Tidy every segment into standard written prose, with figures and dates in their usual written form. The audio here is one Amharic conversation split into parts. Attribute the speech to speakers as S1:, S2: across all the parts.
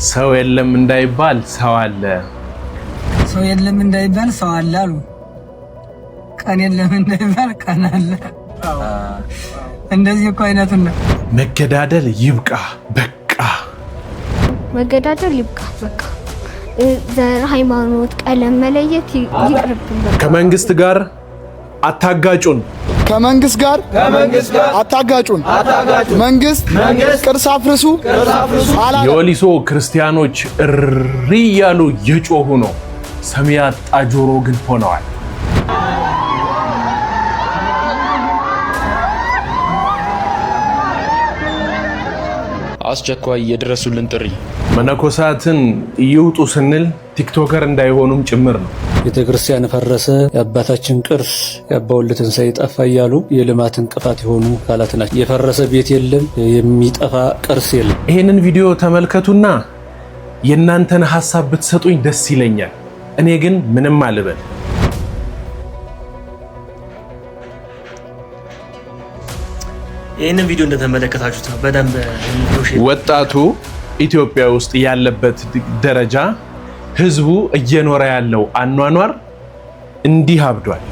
S1: ሰው የለም እንዳይባል ሰው አለ።
S2: ሰው የለም እንዳይባል ሰው አለ አሉ። ቀን የለም እንዳይባል ቀን አለ። እንደዚህ እኮ አይነቱን ነው።
S1: መገዳደል ይብቃ በቃ።
S3: መገዳደል ይብቃ በቃ። ዘር፣ ሃይማኖት፣ ቀለም መለየት ይቅርብን በቃ።
S1: ከመንግስት ጋር አታጋጩን።
S4: ከመንግስት ጋር አታጋጩን። መንግስት ቅርስ አፍርሱ።
S1: የወሊሶ ክርስቲያኖች እሪ ያሉ የጮሁ ነው። ሰሚ ያጣ ጆሮ ግን ሆነዋል።
S5: አስቸኳይ የድረሱልን ጥሪ።
S1: መነኮሳትን ይውጡ ስንል ቲክቶከር እንዳይሆኑም ጭምር ነው።
S6: ቤተክርስቲያን ፈረሰ፣ የአባታችን ቅርስ የአባውልት ትንሳኤ ጠፋ እያሉ የልማት እንቅፋት የሆኑ አካላት ናቸው። የፈረሰ ቤት የለም፣ የሚጠፋ ቅርስ የለም።
S1: ይሄንን ቪዲዮ ተመልከቱና የእናንተን ሐሳብ ብትሰጡኝ ደስ ይለኛል። እኔ ግን ምንም አልበል።
S7: ይሄንን ቪዲዮ እንደተመለከታችሁት በደንብ
S1: ወጣቱ ኢትዮጵያ ውስጥ ያለበት ደረጃ፣ ህዝቡ እየኖረ ያለው አኗኗር እንዲህ አብዷል።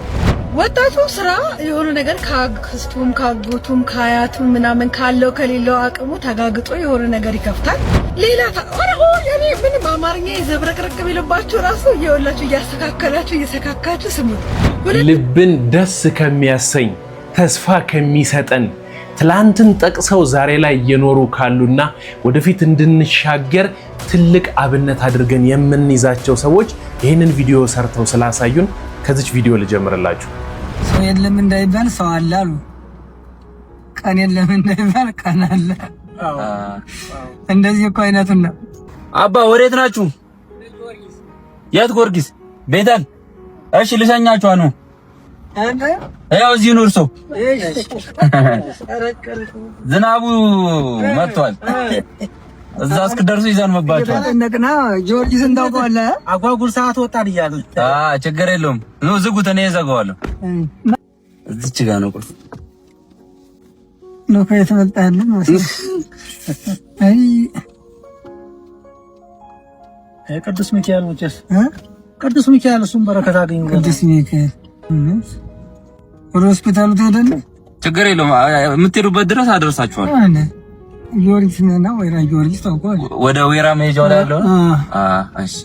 S8: ወጣቱ ስራ የሆነ ነገር ካክስቱም ካጎቱም ካያቱም ምናምን ካለው ከሌለው አቅሙ ተጋግጦ የሆነ ነገር ይከፍታል። ሌላ ያኔ ምንም አማርኛ ይዘብረቅረቅ ቢልባችሁ ራሱ እየወላችሁ እያስተካከላችሁ እየሰካካችሁ ስሙ።
S1: ልብን ደስ ከሚያሰኝ ተስፋ ከሚሰጠን ትላንትን ጠቅሰው ዛሬ ላይ እየኖሩ ካሉና ወደፊት እንድንሻገር ትልቅ አብነት አድርገን የምንይዛቸው ሰዎች ይህንን ቪዲዮ ሰርተው ስላሳዩን ከዚች ቪዲዮ ልጀምርላችሁ።
S2: ሰው የለም እንዳይባል ሰው አለ አሉ። ቀን የለም እንዳይባል ቀን አለ። እንደዚህ እኮ አይነቱን ነው።
S9: አባ ወዴት ናችሁ? የት ጊዮርጊስ ቤተል? እሺ ልሸኛችሁ ነው። ያው እዚህ ነው እርሶ። ዝናቡ መጥቷል። እዛ እስክደርሱ ይዘን መባቻል።
S2: እንደገና ጊዮርጊስን ታውቀዋለህ?
S7: አጓጉል ሰዓት ወጣን እያሉ።
S9: ችግር የለውም ነው ዝጉት፣ እኔ እዘጋዋለሁ። እዚች ጋር ነው ቁልፍ
S2: ነው ከተመጣልን ማለት አይ
S7: ቅዱስ ሚካኤል ወጨስ ቅዱስ ሚካኤል እሱም በረከት አገኘ።
S2: ቅዱስ ሚካኤል ወደ ሆስፒታሉ ትሄዳለህ?
S9: ችግር የለውም የምትሄዱበት ድረስ አደርሳችኋለሁ።
S2: ጊዮርጊስ ነና ወይራ ጊዮርጊስ ታውቀዋለህ?
S9: ወደ ወይራ መሄጃው ላይ ያለው እሺ።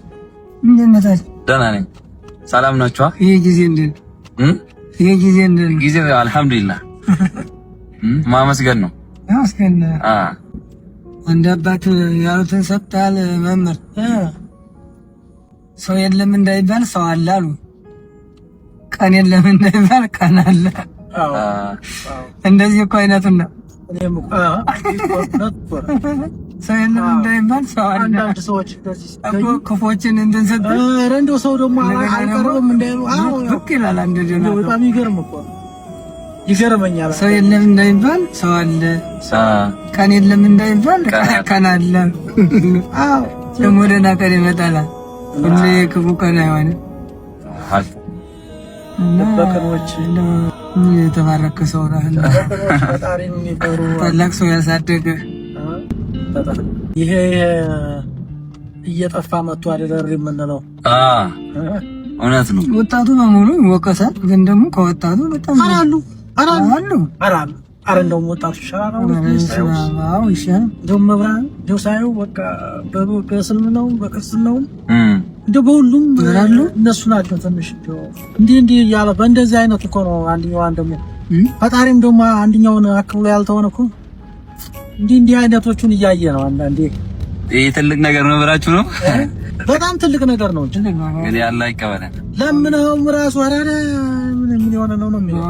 S2: እንዴት ነህ?
S9: ደህና ነኝ። ሰላም ናችሁ?
S2: ይሄ ጊዜ እንዴት
S9: ጊዜ አልሐምዱሊላህ ማመስገን ነው።
S2: ማመስገን አንድ አባት ያሉትን ሰጥታል መምህር። ሰው የለም እንዳይባል ሰው አለ አሉ። ቀን የለም እንዳይባል ቀን አለ። እንደዚህ እኮ አይነቱን ነው። ሰው የለም እንዳይባል ሰው አለ።
S7: አንዳንድ ሰዎች
S2: ክፎችን እንድንሰጥ
S7: እንደው ሰው ደግሞ አይቀርም እንዳይሉ
S2: ብቅ ይላል። አንደኛ
S7: በጣም ይገርም እኮ ይገርመኛል።
S2: ሰው የለም እንዳይባል ሰው አለ። ቀን የለም እንዳይባል ቀን አለ። አዎ ደግሞ ደህና ቀን ይመጣል። ሁሌ ክፉ ቀን አይሆንም።
S7: በቀኖች
S2: የተባረከ ሰው ነው።
S7: ፈጣሪን የሚፈሩ
S2: ታላቅ ሰው ያሳደገ
S7: ይሄ እየጠፋ መጥቶ አይደል የምንለው?
S9: እውነት ነው።
S2: ወጣቱ በሙሉ ይወቀሳል፣ ግን ደግሞ ከወጣቱ በጣም
S7: አራሉ
S2: አረ
S7: እንደውም ወጣቱ ይሻላል።
S2: አዎ ይሻላል።
S7: እንደውም መብራን እንደው ሳይው በቃ በእስልምናው በክርስትናው እንደው በሁሉም ይራሉ እነሱ ናቸው። ትንሽ እንዲህ ያለ በእንደዚህ አይነት እኮ ነው አንደኛው ደግሞ ፈጣሪም ደግሞ አንደኛውን አክብሎ ያልተሆነ እኮ እንዲህ አይነቶቹን እያየ ነው። አንዳንዴ
S9: ይሄ ትልቅ ነገር ነው ብላችሁ ነው?
S7: በጣም ትልቅ ነገር ነው።
S9: እንግዲህ አላህ ይቀበላል።
S7: ለምነው ራሱ አራዳ ምን የሆነ ነው የሚለው።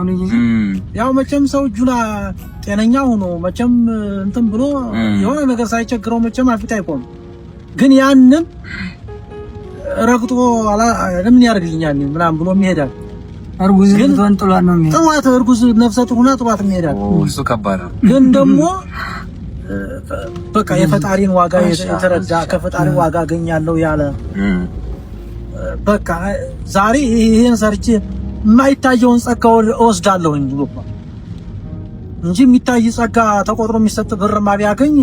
S7: ያው መቼም ሰው እጁና ጤነኛ ሆኖ መቼም እንትን ብሎ የሆነ ነገር ሳይቸግረው መቼም አፍታ አይቆም። ግን ያንን ረግጦ ለምን ያርግልኛል ምናምን ብሎ ይሄዳል።
S2: እርጉዝ ጥሏት ነው የሚሄድ።
S7: ጥዋት እርጉዝ ነፍሰ ጡር ሆና ጥዋት ይሄዳል።
S9: እሱ ከባድ ነው።
S7: ግን ደግሞ በቃ የፈጣሪን ዋጋ የተረዳ ከፈጣሪ ዋጋ አገኛለሁ ያለ በቃ ዛሬ ይሄን ሰርቼ የማይታየውን ጸጋ ወስዳለሁኝ ብሎ እንጂ የሚታይ ጸጋ ተቆጥሮ የሚሰጥ ብርማ ቢያገኝ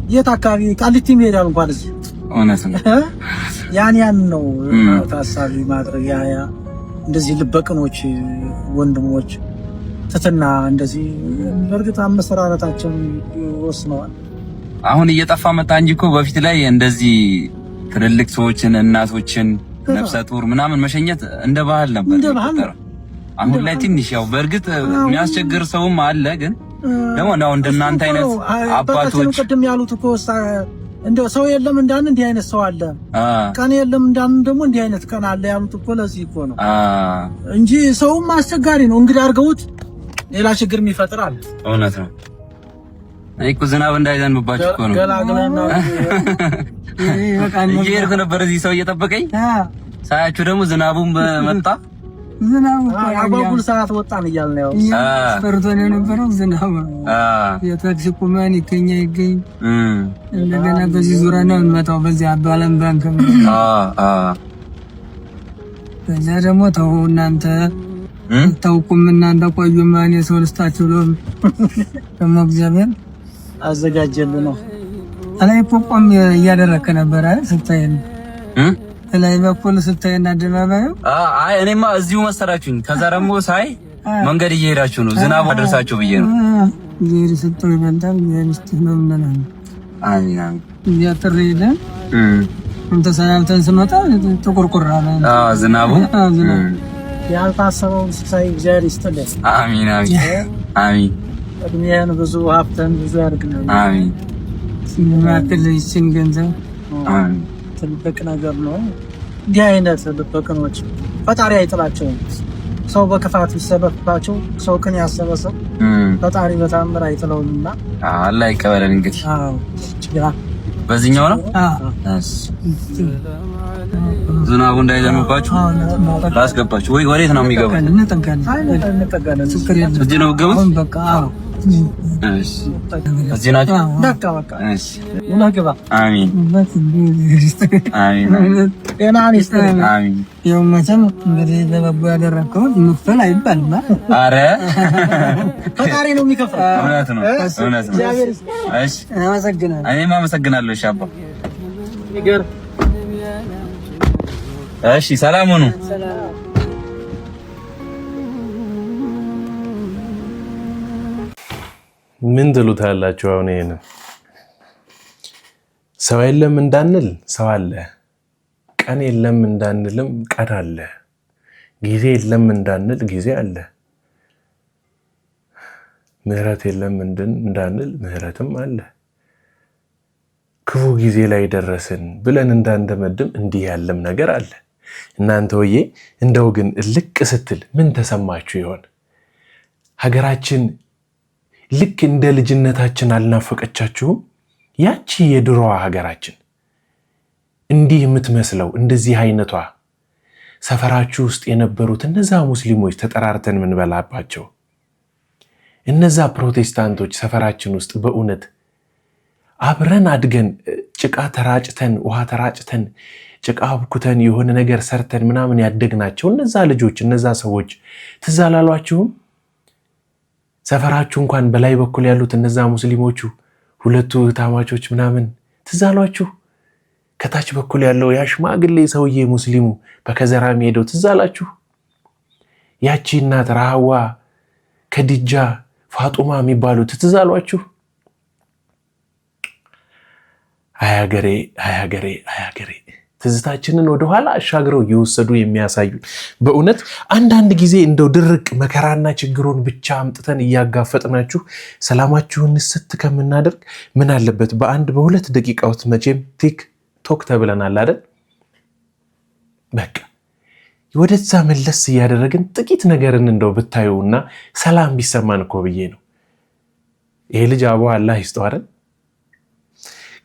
S7: የት አካባቢ ቃሊቲ ይሄዳል እንኳን እዚህ
S9: እውነት ነው።
S7: ያን ነው ታሳቢ ማድረግ ያ እንደዚህ ልበቅኖች ወንድሞች ትትና እንደዚህ በእርግጥ አመሰራረታችን ወስነዋል።
S9: አሁን እየጠፋ መጣ እንጂ እኮ በፊት ላይ እንደዚህ ትልልቅ ሰዎችን እናቶችን ነፍሰ ጡር ምናምን መሸኘት እንደ ባህል ነበር። አሁን ላይ ትንሽ ያው በእርግጥ የሚያስቸግር ሰውም አለ፣ ግን ደግሞ ነው እንደናንተ አይነት አባቶች
S7: ቅድም ያሉት እኮ እንደው ሰው የለም እንዳን እንዲህ አይነት ሰው አለ፣ ቀን የለም እንዳን ደግሞ እንዲህ አይነት ቀን አለ ያሉት እኮ ለዚህ እኮ ነው እንጂ ሰውም አስቸጋሪ ነው። እንግዲህ አድርገውት ሌላ ችግር የሚፈጥር አለ።
S9: እውነት ነው። እኮ ዝናብ እንዳይዘንብባችሁ እኮ ነው እየሄድኩ ነበር እዚህ ሰው እየጠበቀኝ ሳያችሁ ደግሞ ዝናቡም መጣ።
S2: ዝናቡ
S7: አጓጉል ሰዓት ወጣን እያልን ነው
S2: ፈርቶን የነበረው ዝናቡ የታክሲ ቁመን ይገኛ ይገኝ እንደገና በዚህ ዙሪያ ነው እንመጣው በዚህ አባለም ባንክ ከዛ ደግሞ ተው እናንተ ተውቁም እናንተ ቆዩ ማን የሰው ልስታችሁ ደግሞ እግዚአብሔር
S7: አዘጋጀልን ነው
S2: አላይ ቆቆም እያደረከ ነበር አይደል ስታየን ላይ በኩል ስታየና አደባባዩ
S9: አይ እኔማ እዚሁ መሰራችሁኝ። ከዛ ደግሞ ሳይ መንገድ እየሄዳችሁ ነው ዝናብ አደረሳችሁ ብዬ ነው።
S2: ይሄ ስትል ይበልጣል የሚስት ነው ምናምን
S9: አሚን
S2: ያጥሪደ እንተ ሰላምተን ስመጣ ተቆርቆራ ነው
S9: ዝናቡ
S7: ያልታሰበው ሳይ እግዚአብሔር ይስጥልህ።
S9: አሚን አሚን አሚን
S7: እድሜያን ብዙ ሀብተን ብዙ ያድርግልህ።
S9: አሚን
S2: ሲማክል ይችን ገንዘብ
S9: አሚን
S7: ትልቅ ነገር ነው። እንዲህ አይነት ልበቅኖች ፈጣሪ አይጥላቸውም። ሰው በክፋት ይሰበክባቸው ሰው ግን ያሰበሰው ፈጣሪ በታምር አይጥለውምና
S9: አላህ ይቀበለን። እንግዲህ
S7: ያ
S9: በዚህኛው ነው ዝናቡ እንዳይዘንባችሁ ላስገባችሁ ወይ ወዴት ነው የሚገባው?
S7: እንጠጋለን
S2: ችግር የለም።
S9: እዚህ ነው የምትገቡት?
S2: በቃ
S9: እሺ እዚህ ናችሁ?
S7: በቃ
S9: እሺ
S7: እናገባ።
S9: አሚን አሚን
S7: ጤናን ይስጥልኝ።
S9: አሚን
S2: ያው መቼም እንግዲህ ለበጎ ያደረከው መክፈል አይባልም።
S9: አረ
S7: ፈጣሪ ነው የሚከፍለው።
S9: እውነት ነው እውነት ነው። እሺ
S2: አመሰግናለሁ።
S9: እኔም አመሰግናለሁ። እሺ አባ
S7: ይገር
S9: እሺ ሰላም ሁኑ።
S1: ምን ትሉታላችሁ? አሁን ይሄንን ሰው የለም እንዳንል ሰው አለ፣ ቀን የለም እንዳንልም ቀን አለ፣ ጊዜ የለም እንዳንል ጊዜ አለ፣ ምህረት የለም እንዳንል ምህረትም አለ። ክፉ ጊዜ ላይ ደረስን ብለን እንዳንደመድም እንዲህ ያለም ነገር አለ። እናንተ ወዬ እንደው ግን ልቅ ስትል ምን ተሰማችሁ ይሆን? ሀገራችን ልክ እንደ ልጅነታችን አልናፈቀቻችሁም? ያቺ የድሮዋ ሀገራችን እንዲህ የምትመስለው እንደዚህ አይነቷ ሰፈራችሁ ውስጥ የነበሩት እነዛ ሙስሊሞች ተጠራርተን ምንበላባቸው እነዛ ፕሮቴስታንቶች ሰፈራችን ውስጥ በእውነት አብረን አድገን ጭቃ ተራጭተን ውሃ ተራጭተን ጭቃ አብኩተን የሆነ ነገር ሰርተን ምናምን ያደግናቸው እነዛ ልጆች እነዛ ሰዎች ትዝ አላሏችሁም? ሰፈራችሁ እንኳን በላይ በኩል ያሉት እነዛ ሙስሊሞቹ ሁለቱ እህታማቾች ምናምን ትዝ አሏችሁ? ከታች በኩል ያለው ያ ሽማግሌ ሰውዬ ሙስሊሙ በከዘራ ሄደው ትዝ አላችሁ? ያቺ እናት ረሃዋ፣ ከዲጃ፣ ፋጡማ የሚባሉት ትዝ አሏችሁ? አያገሬ አያገሬ አያገሬ ትዝታችንን ወደኋላ አሻግረው እየወሰዱ የሚያሳዩ በእውነት አንዳንድ ጊዜ እንደው ድርቅ መከራና ችግሩን ብቻ አምጥተን እያጋፈጥናችሁ ሰላማችሁን ስት ከምናደርግ ምን አለበት በአንድ በሁለት ደቂቃ ውስጥ መቼም ቲክቶክ ተብለናል አይደል? በቃ ወደዛ መለስ እያደረግን ጥቂት ነገርን እንደው ብታዩና ሰላም ቢሰማን እኮ ብዬ ነው። ይሄ ልጅ አቦ አላህ ይስጠው አይደል?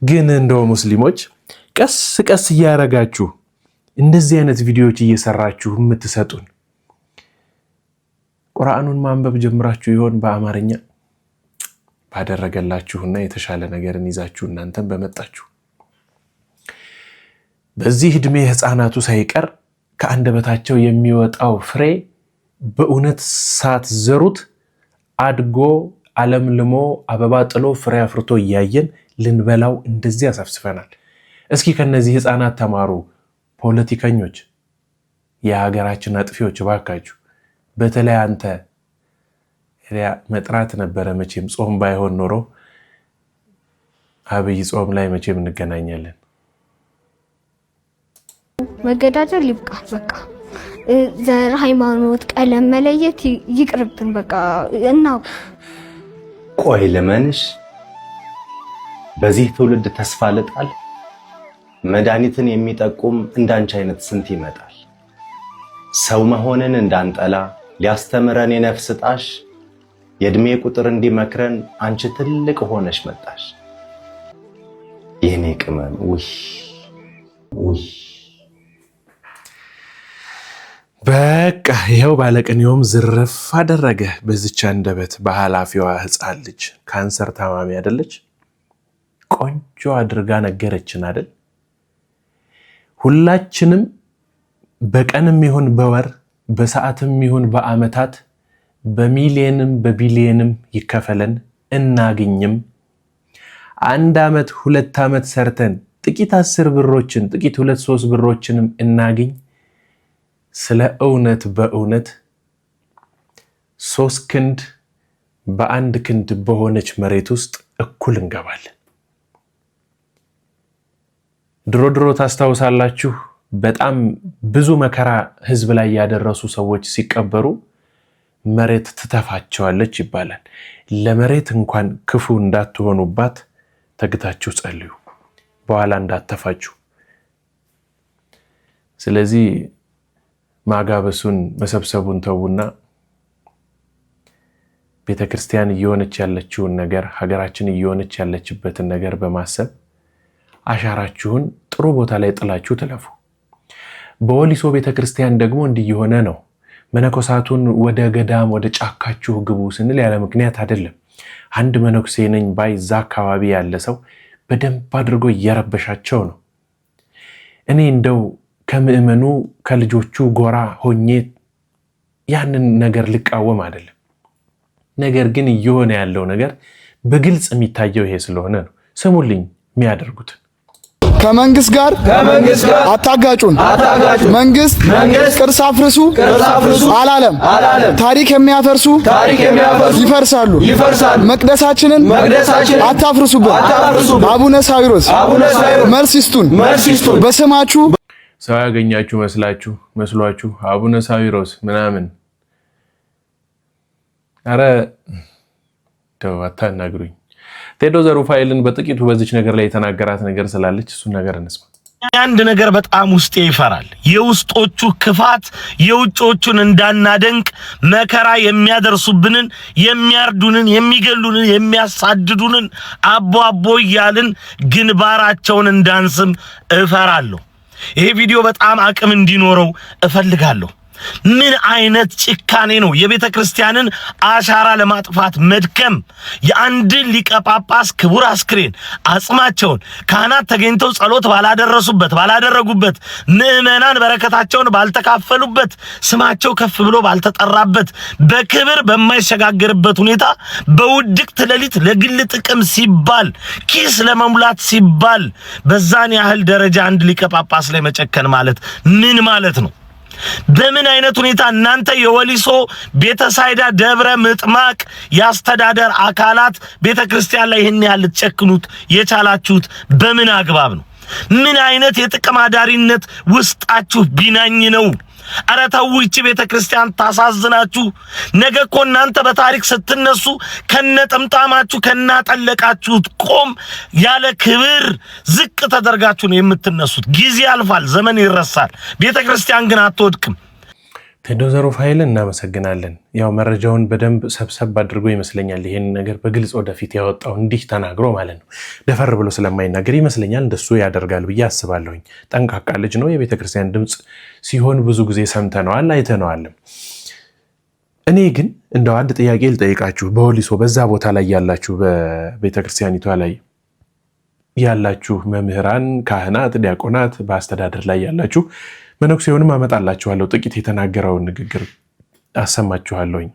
S1: ግን እንደው ሙስሊሞች ቀስ ቀስ እያረጋችሁ እንደዚህ አይነት ቪዲዮዎች እየሰራችሁ የምትሰጡን ቁርአኑን ማንበብ ጀምራችሁ ይሆን? በአማርኛ ባደረገላችሁና የተሻለ ነገርን ይዛችሁ እናንተም በመጣችሁ በዚህ እድሜ ህፃናቱ ሳይቀር ከአንደበታቸው የሚወጣው ፍሬ በእውነት ሳትዘሩት አድጎ አለምልሞ አበባ ጥሎ ፍሬ አፍርቶ እያየን ልንበላው እንደዚህ አሰፍስፈናል። እስኪ ከነዚህ ህፃናት ተማሩ። ፖለቲከኞች፣ የሀገራችን አጥፊዎች ባካችሁ። በተለይ አንተ መጥራት ነበረ መቼም ጾም ባይሆን ኖሮ አብይ ጾም ላይ መቼም እንገናኛለን።
S3: መገዳደል ይብቃል በቃ። ዘር፣ ሃይማኖት፣ ቀለም መለየት ይቅርብን በቃ። እና
S5: ቆይ ልመንሽ፣ በዚህ ትውልድ ተስፋ ልጣል? መድኃኒትን የሚጠቁም እንዳንቺ አይነት ስንት ይመጣል። ሰው መሆንን እንዳንጠላ ሊያስተምረን የነፍስ ጣሽ፣ የእድሜ ቁጥር እንዲመክረን አንቺ ትልቅ ሆነሽ መጣሽ። የኔ ቅመም ውይ
S1: በቃ ይሄው ባለቅኔውም ዝርፍ አደረገ በዚች አንደበት። በኃላፊዋ ህፃን ልጅ ካንሰር ታማሚ አይደለች? ቆንጆ አድርጋ ነገረችን አይደል? ሁላችንም በቀንም ይሁን በወር በሰዓትም ይሁን በአመታት በሚሊየንም በቢሊየንም ይከፈለን እናግኝም 1 አመት 2 አመት ሰርተን ጥቂት 10 ብሮችን ጥቂት 2-3 ብሮችንም እናግኝ። ስለ እውነት በእውነት 3 ክንድ በአንድ ክንድ በሆነች መሬት ውስጥ እኩል እንገባለን። ድሮ ታስታውሳላችሁ? በጣም ብዙ መከራ ህዝብ ላይ ያደረሱ ሰዎች ሲቀበሩ መሬት ትተፋቸዋለች ይባላል። ለመሬት እንኳን ክፉ እንዳትሆኑባት ተግታችሁ ጸልዩ፣ በኋላ እንዳትተፋችሁ። ስለዚህ ማጋበሱን መሰብሰቡን ተውና ቤተክርስቲያን እየሆነች ያለችውን ነገር፣ ሀገራችን እየሆነች ያለችበትን ነገር በማሰብ አሻራችሁን ጥሩ ቦታ ላይ ጥላችሁ ትለፉ። በወሊሶ ቤተክርስቲያን ደግሞ እንዲየሆነ ነው። መነኮሳቱን ወደ ገዳም ወደ ጫካችሁ ግቡ ስንል ያለ ምክንያት አይደለም። አንድ መነኩሴ ነኝ ባይ እዛ አካባቢ ያለ ሰው በደንብ አድርጎ እየረበሻቸው ነው። እኔ እንደው ከምእመኑ ከልጆቹ ጎራ ሆኜ ያንን ነገር ልቃወም አይደለም። ነገር ግን እየሆነ ያለው ነገር በግልጽ የሚታየው ይሄ ስለሆነ ነው። ስሙልኝ የሚያደርጉት
S4: ከመንግስት ጋር አታጋጩን። መንግስት ቅርስ አፍርሱ አላለም። ታሪክ የሚያፈርሱ ይፈርሳሉ። መቅደሳችንን አታፍርሱብን። አቡነ ሳዊሮስ መልስ ይስጡን። በስማችሁ
S1: ሰው ያገኛችሁ መስሏችሁ አቡነ ሳዊሮስ ምናምን፣ አረ ተው አታናግሩኝ። ቴዶ ዘሩፋኤልን በጥቂቱ በዚች ነገር ላይ የተናገራት ነገር ስላለች እሱን ነገር እንስማ።
S10: አንድ ነገር በጣም ውስጤ ይፈራል። የውስጦቹ ክፋት የውጮቹን እንዳናደንቅ መከራ የሚያደርሱብንን፣ የሚያርዱንን፣ የሚገሉንን፣ የሚያሳድዱንን አቦ እያልን ግንባራቸውን እንዳንስም እፈራለሁ። ይሄ ቪዲዮ በጣም አቅም እንዲኖረው እፈልጋለሁ። ምን አይነት ጭካኔ ነው! የቤተ ክርስቲያንን አሻራ ለማጥፋት መድከም። የአንድን ሊቀ ጳጳስ ክቡር አስክሬን አጽማቸውን ካህናት ተገኝተው ጸሎት ባላደረጉበት፣ ምዕመናን በረከታቸውን ባልተካፈሉበት፣ ስማቸው ከፍ ብሎ ባልተጠራበት፣ በክብር በማይሸጋገርበት ሁኔታ በውድቅት ሌሊት ለግል ጥቅም ሲባል ኪስ ለመሙላት ሲባል በዛን ያህል ደረጃ አንድ ሊቀ ጳጳስ ላይ መጨከን ማለት ምን ማለት ነው? በምን አይነት ሁኔታ እናንተ የወሊሶ ቤተሳይዳ ደብረ ምጥማቅ ያስተዳደር አካላት ቤተክርስቲያን ላይ ይህን ያህል ልትጨክኑት የቻላችሁት በምን አግባብ ነው? ምን አይነት የጥቅም አዳሪነት ውስጣችሁ ቢናኝ ነው? አረ ተው፣ ይህች ቤተክርስቲያን ታሳዝናችሁ። ነገ እኮ እናንተ በታሪክ ስትነሱ ከነጥምጣማችሁ ከናጠለቃችሁት ቆም ያለ ክብር ዝቅ ተደርጋችሁ ነው የምትነሱት። ጊዜ ያልፋል፣ ዘመን ይረሳል። ቤተክርስቲያን ግን አትወድቅም።
S1: ቴዶ ዘሩፋኤልን እናመሰግናለን። ያው መረጃውን በደንብ ሰብሰብ አድርጎ ይመስለኛል ይሄን ነገር በግልጽ ወደፊት ያወጣው እንዲህ ተናግሮ ማለት ነው። ደፈር ብሎ ስለማይናገር ይመስለኛል እንደሱ ያደርጋል ብዬ አስባለሁኝ። ጠንቃቃ ልጅ ነው። የቤተክርስቲያን ድምጽ ሲሆን ብዙ ጊዜ ሰምተነዋል አይተነዋልም። እኔ ግን እንደው አንድ ጥያቄ ልጠይቃችሁ። በወሊሶ በዛ ቦታ ላይ ያላችሁ፣ በቤተክርስቲያኒቷ ላይ ያላችሁ መምህራን፣ ካህናት፣ ዲያቆናት፣ በአስተዳደር ላይ ያላችሁ መነኩሴውንም አመጣላችኋለሁ። ጥቂት የተናገረውን ንግግር አሰማችኋለሁኝ።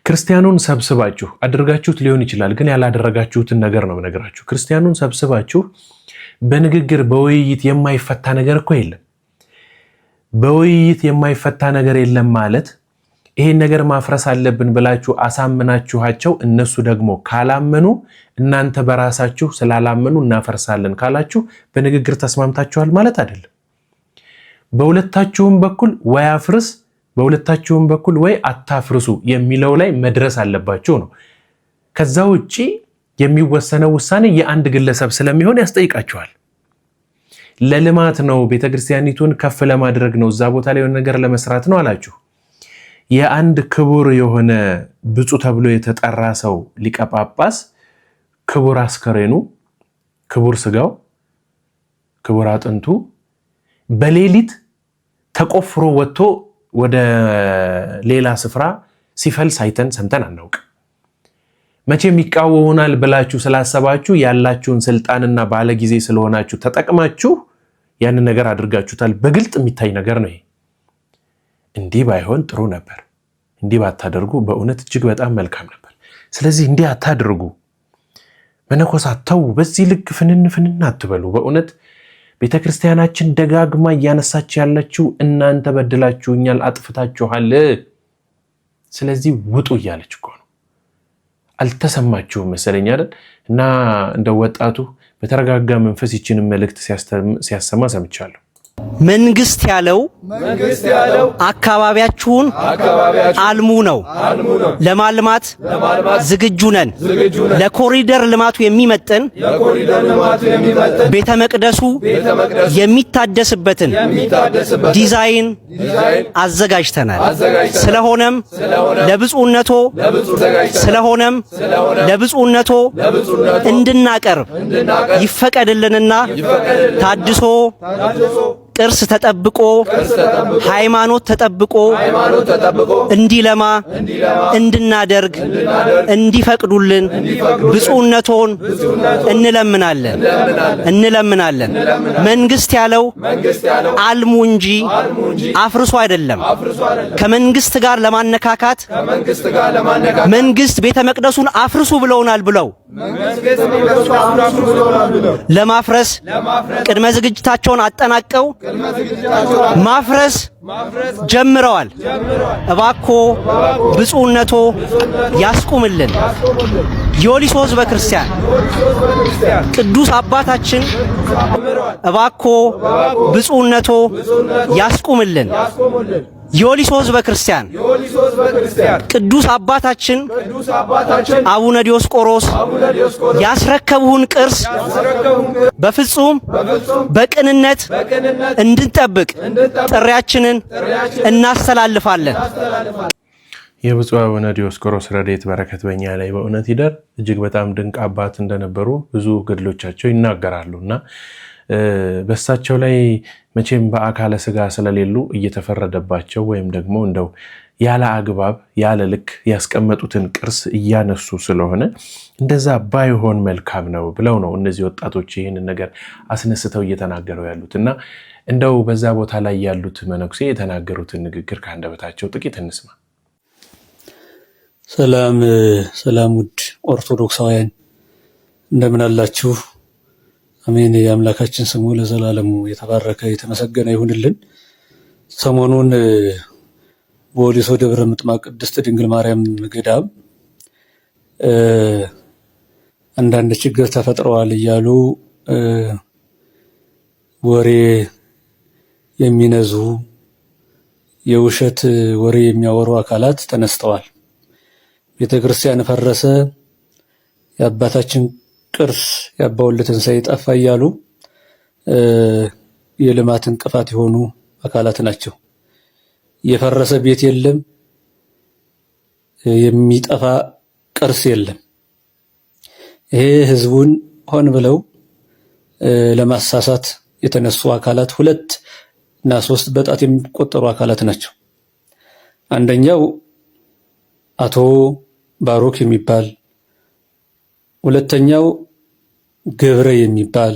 S1: ክርስቲያኑን ሰብስባችሁ አድርጋችሁት ሊሆን ይችላል፣ ግን ያላደረጋችሁትን ነገር ነው የምነግራችሁ። ክርስቲያኑን ሰብስባችሁ በንግግር በውይይት የማይፈታ ነገር እኮ የለም። በውይይት የማይፈታ ነገር የለም ማለት ይሄን ነገር ማፍረስ አለብን ብላችሁ አሳምናችኋቸው እነሱ ደግሞ ካላመኑ እናንተ በራሳችሁ ስላላመኑ እናፈርሳለን ካላችሁ በንግግር ተስማምታችኋል ማለት አይደለም። በሁለታችሁም በኩል ወይ አፍርስ፣ በሁለታችሁም በኩል ወይ አታፍርሱ የሚለው ላይ መድረስ አለባችሁ ነው። ከዛ ውጪ የሚወሰነው ውሳኔ የአንድ ግለሰብ ስለሚሆን ያስጠይቃችኋል። ለልማት ነው፣ ቤተክርስቲያኒቱን ከፍ ለማድረግ ነው፣ እዛ ቦታ ላይ የሆነ ነገር ለመስራት ነው አላችሁ። የአንድ ክቡር የሆነ ብፁዕ ተብሎ የተጠራ ሰው ሊቀ ጳጳስ ክቡር አስከሬኑ፣ ክቡር ስጋው፣ ክቡር አጥንቱ በሌሊት ተቆፍሮ ወጥቶ ወደ ሌላ ስፍራ ሲፈልስ አይተን ሰምተን አናውቅ። መቼም ይቃወሙናል ብላችሁ ስላሰባችሁ ያላችሁን ስልጣንና ባለጊዜ ስለሆናችሁ ተጠቅማችሁ ያንን ነገር አድርጋችሁታል። በግልጥ የሚታይ ነገር ነው ይሄ። እንዲህ ባይሆን ጥሩ ነበር። እንዲህ ባታደርጉ በእውነት እጅግ በጣም መልካም ነበር። ስለዚህ እንዲህ አታድርጉ። መነኮሳት ተው፣ በዚህ ልክ ፍንን አትበሉ። በእውነት ቤተክርስቲያናችን ደጋግማ እያነሳች ያለችው እናንተ በድላችሁኛል፣ አጥፍታችኋል፣ ስለዚህ ውጡ እያለች እኮ ነው። አልተሰማችሁም መሰለኝ አይደል? እና እንደ ወጣቱ በተረጋጋ መንፈስ ይችንን መልእክት ሲያሰማ ሰምቻለሁ።
S11: መንግስት ያለው አካባቢያችሁን አልሙ ነው። ለማልማት ዝግጁ ነን። ለኮሪደር ልማቱ የሚመጥን ቤተ መቅደሱ የሚታደስበትን ዲዛይን አዘጋጅተናል። ስለሆነም ለብፁዕነቶ እንድናቀርብ ይፈቀድልንና ታድሶ ቅርስ ተጠብቆ ሃይማኖት ተጠብቆ እንዲለማ እንድናደርግ እንዲፈቅዱልን ብፁዕነቶን እንለምናለን። መንግስት ያለው አልሙ እንጂ አፍርሱ አይደለም። ከመንግስት ጋር ለማነካካት መንግስት ቤተ መቅደሱን አፍርሱ ብለውናል ብለው ለማፍረስ ቅድመ ዝግጅታቸውን አጠናቀው ማፍረስ ጀምረዋል። እባኮ ብፁዕነቶ ያስቁምልን። የወሊሶ ሕዝበ ክርስቲያን ቅዱስ አባታችን እባኮ ብፁዕነቶ ያስቁምልን። የወሊሶ ሕዝበ ክርስቲያን ቅዱስ አባታችን አቡነ ዲዮስቆሮስ ያስረከቡን ቅርስ በፍጹም በቅንነት እንድንጠብቅ ጥሪያችንን እናስተላልፋለን።
S1: የብፁዕ አቡነ ዲዮስቆሮስ ረድኤት በረከት በእኛ ላይ በእውነት ይደር። እጅግ በጣም ድንቅ አባት እንደነበሩ ብዙ ገድሎቻቸው ይናገራሉና በሳቸው ላይ መቼም በአካለ ስጋ ስለሌሉ እየተፈረደባቸው ወይም ደግሞ እንደው ያለ አግባብ ያለ ልክ ያስቀመጡትን ቅርስ እያነሱ ስለሆነ እንደዛ ባይሆን መልካም ነው ብለው ነው እነዚህ ወጣቶች ይህንን ነገር አስነስተው እየተናገሩ ያሉት። እና እንደው በዛ ቦታ ላይ ያሉት መነኩሴ የተናገሩትን ንግግር ከአንደበታቸው ጥቂት እንስማ።
S6: ሰላም ውድ ኦርቶዶክሳውያን እንደምን አላችሁ? አሜን። የአምላካችን ስሙ ለዘላለሙ የተባረከ የተመሰገነ ይሁንልን። ሰሞኑን በወሊሶ ደብረ ምጥማቅ ቅድስት ድንግል ማርያም ገዳም አንዳንድ ችግር ተፈጥረዋል እያሉ ወሬ የሚነዙ የውሸት ወሬ የሚያወሩ አካላት ተነስተዋል። ቤተክርስቲያን ፈረሰ፣ የአባታችን ቅርስ የአባ ወልደ ትንሣኤ ጠፋ እያሉ የልማት እንቅፋት የሆኑ አካላት ናቸው። የፈረሰ ቤት የለም፣ የሚጠፋ ቅርስ የለም። ይሄ ህዝቡን ሆን ብለው ለማሳሳት የተነሱ አካላት 2 እና 3 በጣት የሚቆጠሩ አካላት ናቸው። አንደኛው አቶ ባሮክ የሚባል፣ ሁለተኛው ገብረ የሚባል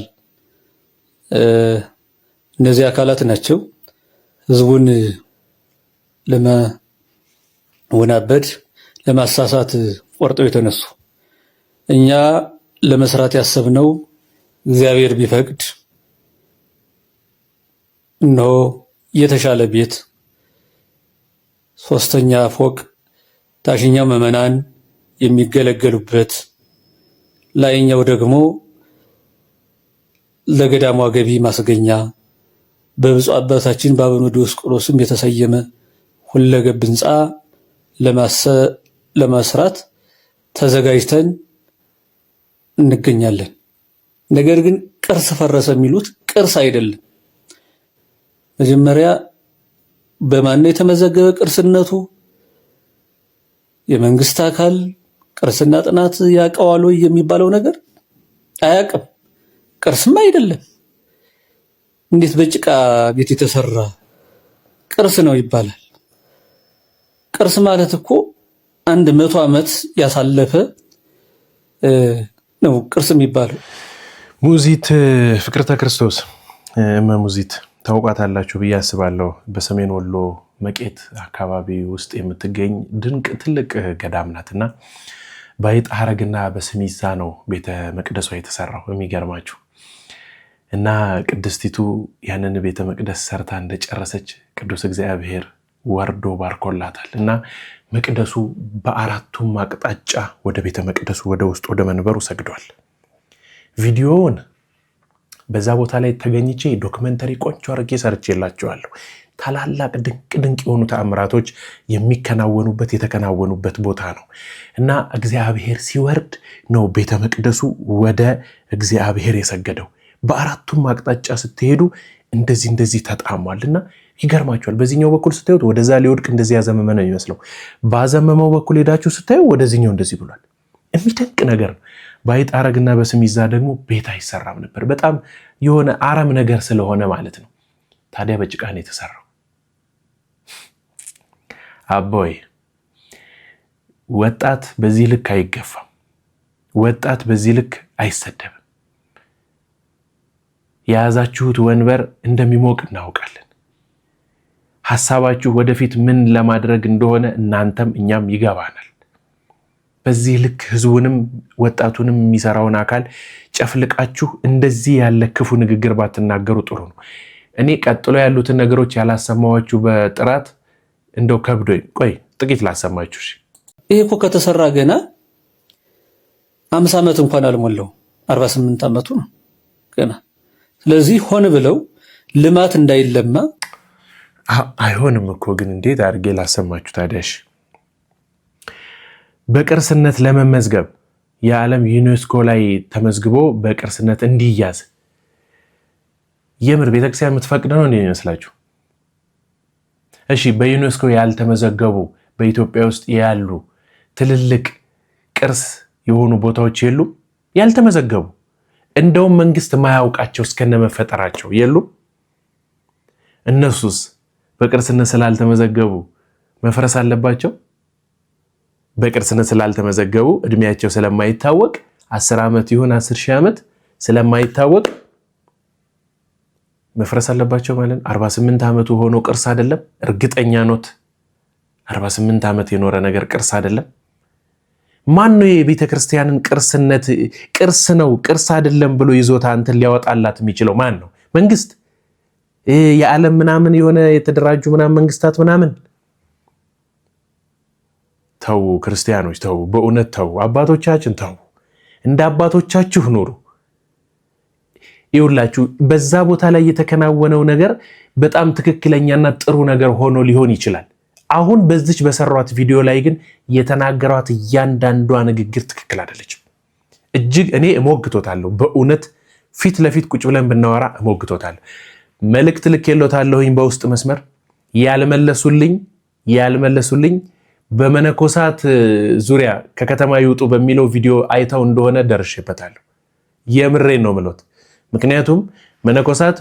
S6: እነዚህ አካላት ናቸው ህዝቡን ለማወናበድ ለማሳሳት ቆርጠው የተነሱ። እኛ ለመስራት ያሰብነው እግዚአብሔር ቢፈቅድ እነሆ የተሻለ ቤት 3ኛ ፎቅ ታችኛው ምዕመናን የሚገለገሉበት ላይኛው ደግሞ ለገዳሟ ገቢ ማስገኛ በብፁዕ አባታችን በአቡነ ዲዮስቆሮስም የተሰየመ ሁለገብ ህንፃ ለማስራት ተዘጋጅተን እንገኛለን። ነገር ግን ቅርስ ፈረሰ የሚሉት ቅርስ አይደለም። መጀመሪያ በማን የተመዘገበ ቅርስነቱ የመንግስት አካል ቅርስና ጥናት ያውቀዋል ወይ የሚባለው ነገር አያውቅም። ቅርስም አይደለም። እንዴት በጭቃ ቤት የተሰራ ቅርስ ነው ይባላል? ቅርስ ማለት እኮ 100 ዓመት ያሳለፈ ነው ቅርስ የሚባለው።
S1: ሙዚት ፍቅርተ ክርስቶስ ሙዚት ታውቋታላችሁ ብዬ አስባለሁ። በሰሜን ወሎ መቄት አካባቢ ውስጥ የምትገኝ ድንቅ ትልቅ ገዳም ናትና በአይጥ ሐረግና በስሚዛ ነው ቤተ መቅደሷ የተሰራው። የሚገርማችሁ እና ቅድስቲቱ ያንን ቤተ መቅደስ ሰርታ እንደጨረሰች ቅዱስ እግዚአብሔር ወርዶ ባርኮላታል እና መቅደሱ በአራቱም አቅጣጫ ወደ ቤተ መቅደሱ ወደ ውስጥ ወደ መንበሩ ሰግዷል። ቪዲዮውን በዛ ቦታ ላይ ተገኝቼ ዶክመንተሪ ቆንጆ አድርጌ ሰርቼላችኋለሁ። ታላላቅ ድንቅ የሆኑ ተአምራቶች የሚከናወኑበት የተከናወኑበት ቦታ ነው እና እግዚአብሔር ሲወርድ ነው ቤተ መቅደሱ ወደ እግዚአብሔር የሰገደው። በአራቱም አቅጣጫ ስትሄዱ እንደዚህ ተጣሟልና ይገርማችኋል። በዚህኛው በኩል ስታዩት ወደዛ ሊወድቅ እንደዚህ ያዘመመ ነው የሚመስለው። ባዘመመው በኩል ሄዳችሁ ስታዩ ወደዚህኛው እንደዚህ ብሏል። የሚደንቅ ነገር ነው። በአይጥ ሐረግና በስሚዛ ደግሞ ቤት አይሰራም ነበር። በጣም የሆነ አረም ነገር ስለሆነ ማለት ነው። ታዲያ በጭቃ ነው የተሰራው። አቦይ ወጣት በዚህ ልክ አይገፋም። ወጣት በዚህ ልክ አይሰደብም። የያዛችሁት ወንበር እንደሚሞቅ እናውቃለን። ሐሳባችሁ ወደፊት ምን ለማድረግ እንደሆነ እናንተም እኛም ይገባናል። በዚህ ልክ ህዝቡንም ወጣቱንም የሚሰራውን አካል ጨፍልቃችሁ እንደዚህ ያለ ክፉ ንግግር ባትናገሩ ጥሩ ነው። እኔ ቀጥሎ ያሉትን ነገሮች ያላሰማዋችሁ በጥራት እንደው ከብዶኝ፣ ቆይ ጥቂት ላሰማችሁ።
S6: ይሄ እኮ ከተሰራ ገና 50 ዓመት እንኳን አልሞላው፣ 48 ዓመቱ ነው ገና። ስለዚህ ሆነ ብለው ልማት እንዳይለማ
S1: አይሆንም እኮ። ግን እንዴት አድርጌ ላሰማችሁ ታዲያሽ? በቅርስነት ለመመዝገብ የዓለም ዩኔስኮ ላይ ተመዝግቦ በቅርስነት እንዲያዝ የምር ቤተክርስቲያን የምትፈቅድ ነው እንዴ ይመስላችሁ? እሺ በዩኔስኮ ያልተመዘገቡ በኢትዮጵያ ውስጥ ያሉ ትልልቅ ቅርስ የሆኑ ቦታዎች የሉም? ያልተመዘገቡ እንደውም መንግስት ማያውቃቸው እስከነመፈጠራቸው የሉም? እነሱስ በቅርስነት ስላልተመዘገቡ መፍረስ አለባቸው? በቅርስነት ስላልተመዘገቡ እድሜያቸው ስለማይታወቅ 10 ዓመት ይሁን 10,000 ዓመት ስለማይታወቅ መፍረስ አለባቸው ማለት ነው። 48 ዓመቱ ሆኖ ቅርስ አይደለም? እርግጠኛ ኖት? 48 ዓመት የኖረ ነገር ቅርስ አይደለም? ማን ነው የቤተ ክርስቲያንን ቅርስነት ቅርስ ነው ቅርስ አይደለም ብሎ ይዞታ እንትን ሊያወጣላት የሚችለው ማን ነው? መንግስት? የዓለም ምናምን የሆነ የተደራጁ ምናምን መንግስታት ምናምን? ተው ክርስቲያኖች ተው፣ በእውነት ተው። አባቶቻችን ተው፣ እንደ አባቶቻችሁ ኑሩ። ይውላችሁ በዛ ቦታ ላይ የተከናወነው ነገር በጣም ትክክለኛና ጥሩ ነገር ሆኖ ሊሆን ይችላል። አሁን በዚች በሰሯት ቪዲዮ ላይ ግን የተናገሯት እያንዳንዷ ንግግር ትክክል አይደለችም። እጅግ እኔ እሞግቶታለሁ። በእውነት ፊት ለፊት ቁጭ ብለን ብናወራ እሞግቶታለሁ። መልእክት ልኬሎታለሁኝ በውስጥ መስመር ያልመለሱልኝ በመነኮሳት ዙሪያ ከከተማ ይውጡ በሚለው ቪዲዮ አይተው እንደሆነ ደርሼበታለሁ። የምሬን ነው ምሎት። ምክንያቱም መነኮሳት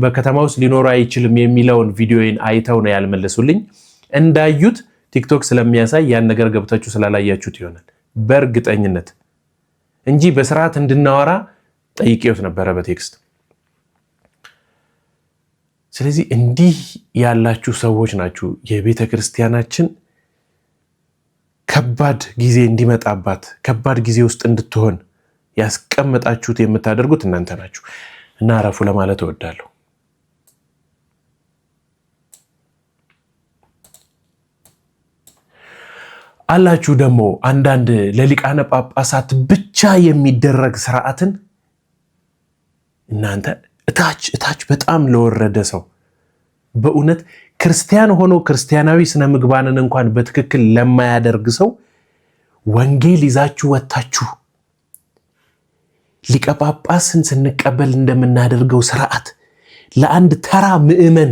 S1: በከተማ ውስጥ ሊኖሩ አይችልም የሚለውን ቪዲዮን አይተው ነው ያልመለሱልኝ። እንዳዩት ቲክቶክ ስለሚያሳይ ያን ነገር ገብታችሁ ስላላያችሁት ይሆናል በእርግጠኝነት እንጂ በስርዓት እንድናወራ ጠይቄዎት ነበረ በቴክስት። ስለዚህ እንዲህ ያላችሁ ሰዎች ናችሁ የቤተ ክርስቲያናችን ከባድ ጊዜ እንዲመጣባት ከባድ ጊዜ ውስጥ እንድትሆን ያስቀመጣችሁት የምታደርጉት እናንተ ናችሁ እና አረፉ ለማለት እወዳለሁ። አላችሁ ደግሞ አንዳንድ ለሊቃነ ጳጳሳት ብቻ የሚደረግ ስርዓትን እናንተ እታች በጣም ለወረደ ሰው በእውነት ክርስቲያን ሆኖ ክርስቲያናዊ ስነ ምግባርን እንኳን በትክክል ለማያደርግ ሰው ወንጌል ይዛችሁ ወጣችሁ ሊቀ ጳጳስን ስንቀበል እንደምናደርገው ስርዓት ለአንድ ተራ ምእመን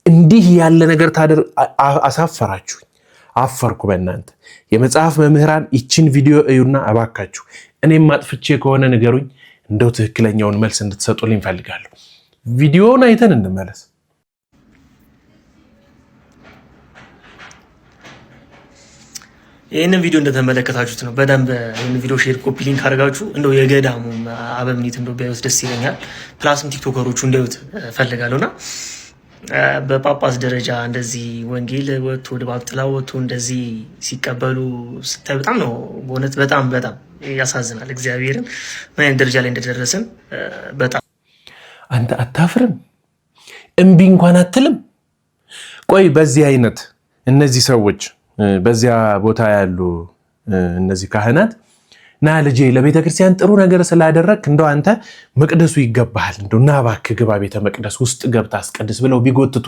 S1: እንዲህ ያለ ነገር አሳፈራችሁ። አፈርኩ በእናንተ የመጽሐፍ መምህራን። ይችን ቪዲዮ እዩና አባካችሁ እኔም ማጥፍቼ ከሆነ ንገሩኝ፣ እንደው ትክክለኛውን መልስ እንድትሰጡልኝ ፈልጋለሁ። ቪዲዮውን አይተን እንመለስ።
S12: ይህንን ቪዲዮ እንደተመለከታችሁት ነው። በደንብ ይህን ቪዲዮ ሼር፣ ኮፒ ሊንክ አድርጋችሁ እንደው የገዳሙ አበምኔት እንደው ቢያዩት ደስ ይለኛል። ፕላስም ቲክቶከሮቹ እንዲያዩት ፈልጋለሁና በጳጳስ ደረጃ እንደዚህ ወንጌል ወጥቶ ድባብ ጥላ ወጥቶ እንደዚህ ሲቀበሉ ስታይ በጣም ነው በእውነት በጣም ያሳዝናል። እግዚአብሔርን ምን አይነት ደረጃ ላይ እንደደረስን በጣም
S1: አንተ አታፍርም? እምቢ እንኳን አትልም? ቆይ በዚህ አይነት እነዚህ ሰዎች በዚያ ቦታ ያሉ እነዚህ ካህናት ና ልጄ ለቤተ ክርስቲያን ጥሩ ነገር ስላደረክ እንደው አንተ መቅደሱ ይገባሃል፣ እንደው ና እባክህ ግባ ቤተ መቅደስ ውስጥ ገብታ አስቀድስ ብለው ቢጎትቱ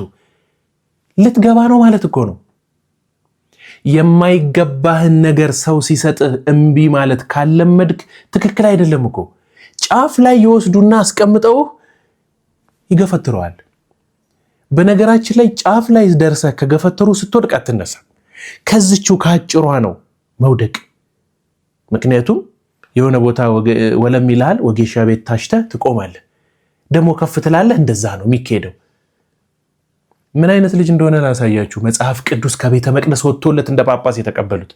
S1: ልትገባ ነው ማለት እኮ ነው። የማይገባህን ነገር ሰው ሲሰጥህ እምቢ ማለት ካለመድክ ትክክል አይደለም እኮ። ጫፍ ላይ ይወስዱና አስቀምጠው ይገፈትረዋል። በነገራችን ላይ ጫፍ ላይ ደርሰህ ከገፈተሩ ስትወድቅ አትነሳ። ከዚችው ካጭሯ ነው መውደቅ። ምክንያቱም የሆነ ቦታ ወለም ይልሃል፣ ወጌሻ ቤት ታሽተህ ትቆማለህ፣ ደግሞ ከፍ ትላለህ። እንደዛ ነው የሚካሄደው። ምን አይነት ልጅ እንደሆነ ላሳያችሁ። መጽሐፍ ቅዱስ ከቤተ መቅደስ ወጥቶለት እንደ ጳጳስ የተቀበሉት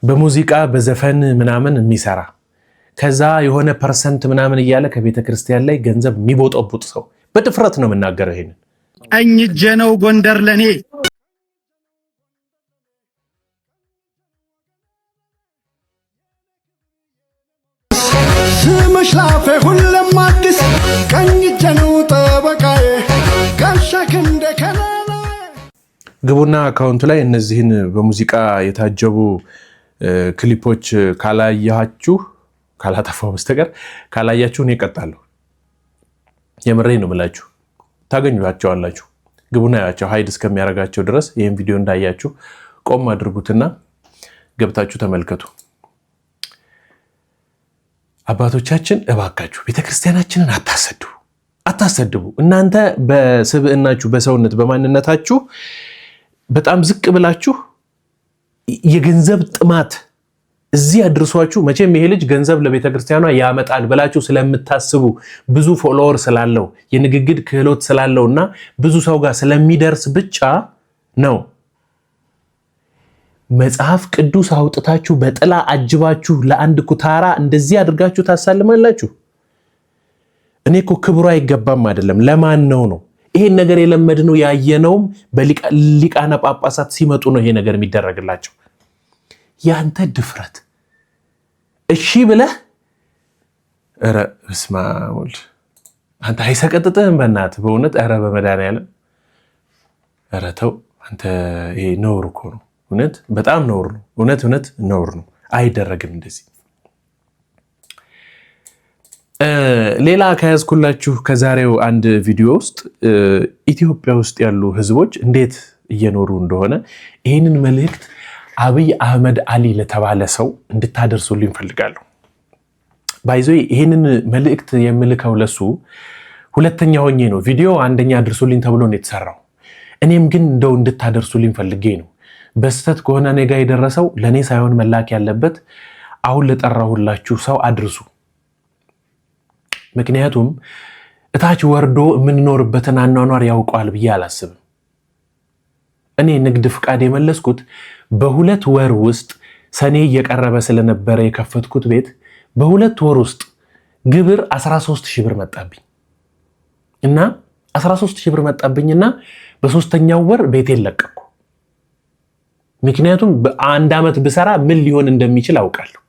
S1: በሙዚቃ በዘፈን ምናምን የሚሰራ ከዛ የሆነ ፐርሰንት ምናምን እያለ ከቤተ ክርስቲያን ላይ ገንዘብ የሚቦጠቡጥ ሰው በድፍረት ነው የምናገረው። ይሄንን
S13: ቀኝ እጄ ነው ጎንደር ለኔ ስምሽ ላፌ ሁሌም አዲስ ቀኝ እጄ ነው ጠበቃዬ ጋሻ ክንደ ከለላ።
S1: ግቡና አካውንቱ ላይ እነዚህን በሙዚቃ የታጀቡ ክሊፖች ካላያችሁ ካላጠፋው በስተቀር ካላያችሁ እኔ እቀጣለሁ። የምሬን ነው የምላችሁ። ታገኙዋቸዋላችሁ። ግቡና ያያቸው ሃይድ እስከሚያረጋቸው ድረስ ይሄን ቪዲዮ እንዳያችሁ ቆም አድርጉትና ገብታችሁ ተመልከቱ። አባቶቻችን እባካችሁ ቤተክርስቲያናችንን አታሰድቡ። እናንተ በስብዕናችሁ በሰውነት በማንነታችሁ በጣም ዝቅ ብላችሁ የገንዘብ ጥማት እዚህ አድርሷችሁ መቼም ይሄ ልጅ ገንዘብ ለቤተ ክርስቲያኗ ያመጣል ብላችሁ ስለምታስቡ ብዙ ፎሎወር ስላለው የንግግር ክህሎት ስላለውና ብዙ ሰው ጋር ስለሚደርስ ብቻ ነው መጽሐፍ ቅዱስ አውጥታችሁ በጥላ አጅባችሁ ለአንድ ኩታራ እንደዚህ አድርጋችሁ ታሳልማላችሁ። እኔ እኮ ክብሩ አይገባም አይደለም ለማን ነው ይሄን ነገር የለመድነው ያየነውም በሊቃነ ጳጳሳት ሲመጡ ነው ይሄ ነገር የሚደረግላቸው። ያንተ ድፍረት እሺ ብለህ ኧረ በስመ አብ ወልድ አንተ አይሰቀጥጥህም በእናትህ በእውነት ኧረ በመድኃኒዓለም ኧረ ተው አንተ። ይሄ ነውር እኮ ነው እውነት በጣም ነውር ነው እውነት ነውር ነው። አይደረግም እንደዚህ። ሌላ ከያዝኩላችሁ ከዛሬው አንድ ቪዲዮ ውስጥ ኢትዮጵያ ውስጥ ያሉ ህዝቦች እንዴት እየኖሩ እንደሆነ ይህንን መልእክት አብይ አህመድ አሊ ለተባለ ሰው እንድታደርሱልኝ ፈልጋለሁ። ባይዞ ይህንን መልእክት የምልከው ለሱ ሁለተኛ ሆኜ ነው። ቪዲዮ አንደኛ አድርሱልኝ ተብሎ ነው የተሰራው። እኔም ግን እንደው እንድታደርሱልኝ ፈልጌ ነው። በስተት ከሆነ እኔ ጋር የደረሰው ለኔ ሳይሆን መላክ ያለበት አሁን ለጠራሁላችሁ ሰው አድርሱ። ምክንያቱም እታች ወርዶ የምንኖርበትን አኗኗር ያውቀዋል ብዬ አላስብም። እኔ ንግድ ፍቃድ የመለስኩት በሁለት ወር ውስጥ ሰኔ እየቀረበ ስለነበረ የከፈትኩት ቤት በሁለት ወር ውስጥ ግብር 13000 ብር መጣብኝ እና 13000 ብር መጣብኝና በሶስተኛው ወር ቤቴን ለቀቅኩ። ምክንያቱም በአንድ አመት ብሰራ ምን ሊሆን እንደሚችል አውቃለሁ።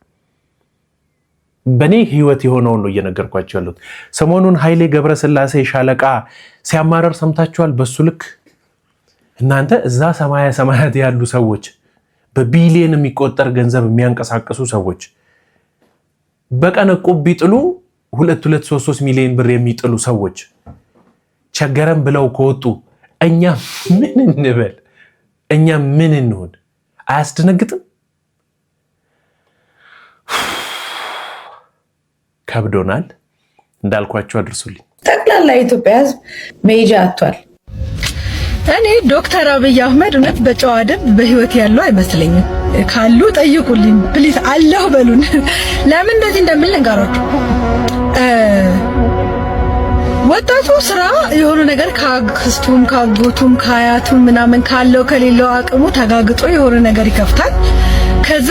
S1: በኔ ህይወት የሆነውን ነው እየነገርኳችሁ ያለሁት። ሰሞኑን ኃይሌ ገብረስላሴ ሻለቃ ሲያማረር ሰምታችኋል። በሱ ልክ እናንተ እዛ ሰማያት ያሉ ሰዎች በቢሊየን የሚቆጠር ገንዘብ የሚያንቀሳቅሱ ሰዎች በቀን ዕቁብ ቢጥሉ 2-3 ሚሊዮን ብር የሚጥሉ ሰዎች ቸገረን ብለው ከወጡ እኛ ምን እንበል? እኛ ምን እንሆን? አያስደነግጥም? ከብዶናል። እንዳልኳችሁ አድርሱልኝ።
S8: ጠቅላላ የኢትዮጵያ ህዝብ መሄጃ አጥቷል። እኔ ዶክተር አብይ አህመድ እውነት በጨዋ ደንብ በህይወት ያለው አይመስለኝም። ካሉ ጠይቁልኝ ፕሊዝ፣ አለሁ በሉን። ለምን እንደዚህ እንደምል ልንገራችሁ። ወጣቱ ስራ የሆነ ነገር ካክስቱም ካጎቱም ካያቱም ምናምን ካለው ከሌለው አቅሙ ተጋግጦ የሆነ ነገር ይከፍታል። ከዛ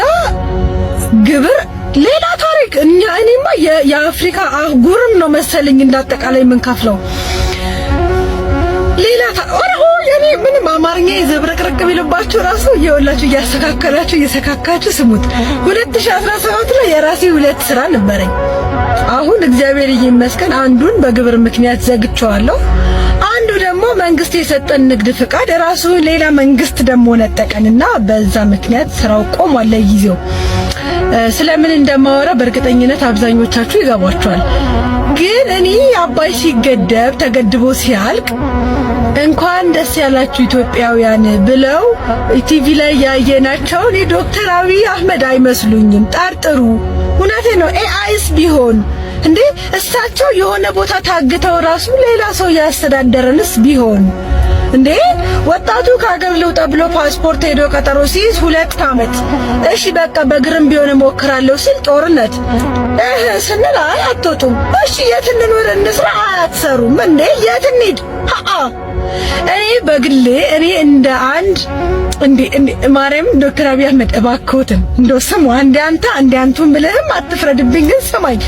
S8: ግብር ሌላ ታሪክ። እኔማ የአፍሪካ አህጉርም ነው መሰለኝ እንዳጠቃላይ የምንከፍለው ሌላ እኔ ምንም አማርኛ የዘብረቅረቅ ቢልባችሁ ራሱ የወላችሁ እየሰካካችሁ ስሙት። 2017 ላይ የራሴ 2 ስራ ነበረኝ። አሁን እግዚአብሔር ይመስገን አንዱን በግብር ምክንያት ዘግቼዋለሁ። አንዱ ደግሞ መንግስት የሰጠን ንግድ ፍቃድ ራሱ ሌላ መንግስት ደግሞ ነጠቀንና በዛ ምክንያት ስራው ቆሟል ለጊዜው። ስለምን እንደማወራ በእርግጠኝነት አብዛኞቻችሁ ይገባችኋል። ግን እኔ አባይ ሲገደብ ተገድቦ ሲያልቅ እንኳን ደስ ያላችሁ ኢትዮጵያውያን ብለው ቲቪ ላይ ያየናቸው እኔ ዶክተር አብይ አህመድ አይመስሉኝም። ጠርጥሩ። እውነቴ ነው። ኤአይስ ቢሆን እንዴ እሳቸው የሆነ ቦታ ታግተው ራሱ ሌላ ሰው ያስተዳደረንስ ቢሆን እንዴ ወጣቱ ከሀገር ልውጣ ብሎ ፓስፖርት ሄዶ ቀጠሮ ሲይዝ 2 ዓመት እሺ በቃ በግርም ቢሆን እሞክራለሁ ሲል ጦርነት ስንል አይ አትወጡም፣ እሺ የት እንኖር እንስራ፣ አትሰሩም እንዴ የት እንሂድ? እኔ በግሌ እንደ አንድ እንዴ ማርያም ዶክተር አብይ አህመድ እባክዎትን እንደው ስሙ አንዴ አንቱን ብለህም አትፍረድብኝ። ግን ስማኝ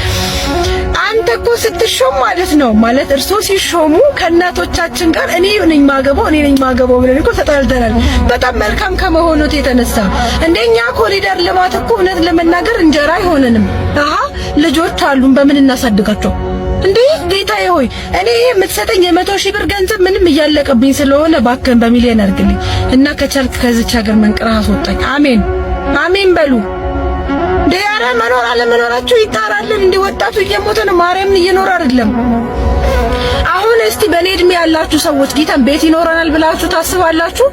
S8: አንተ እኮ ስትሾም ማለት ነው ማለት እርሶ ሲሾሙ ከእናቶቻችን ጋር እኔ ነኝ ማገባው ብለን እኮ ተጣልተናል። በጣም መልካም ከመሆኑት የተነሳ እንደኛ ኮሪደር ልማት እኮ እውነት ለመናገር እንጀራ አይሆነንም። ልጆች አሉን በምን እናሳድጋቸው እንዴ? ጌታዬ ሆይ እኔ የምትሰጠኝ 100,000 ብር ገንዘብ ምንም እያለቀብኝ ስለሆነ ባከን በሚሊዮን አድርግልኝ እና ከቻልክ ከዚች ሀገር መንቅረህ አስወጣኝ። አሜን አሜን በሉ። ዲያራ መኖር አለመኖራችሁ ይጣራልን። እንደ ወጣቱ እየሞተ ነው፣ ማርያምን እየኖረ አይደለም። አሁን እስቲ በኔ እድሜ ያላችሁ ሰዎች ጌታን ቤት ይኖረናል ብላችሁ ታስባላችሁ?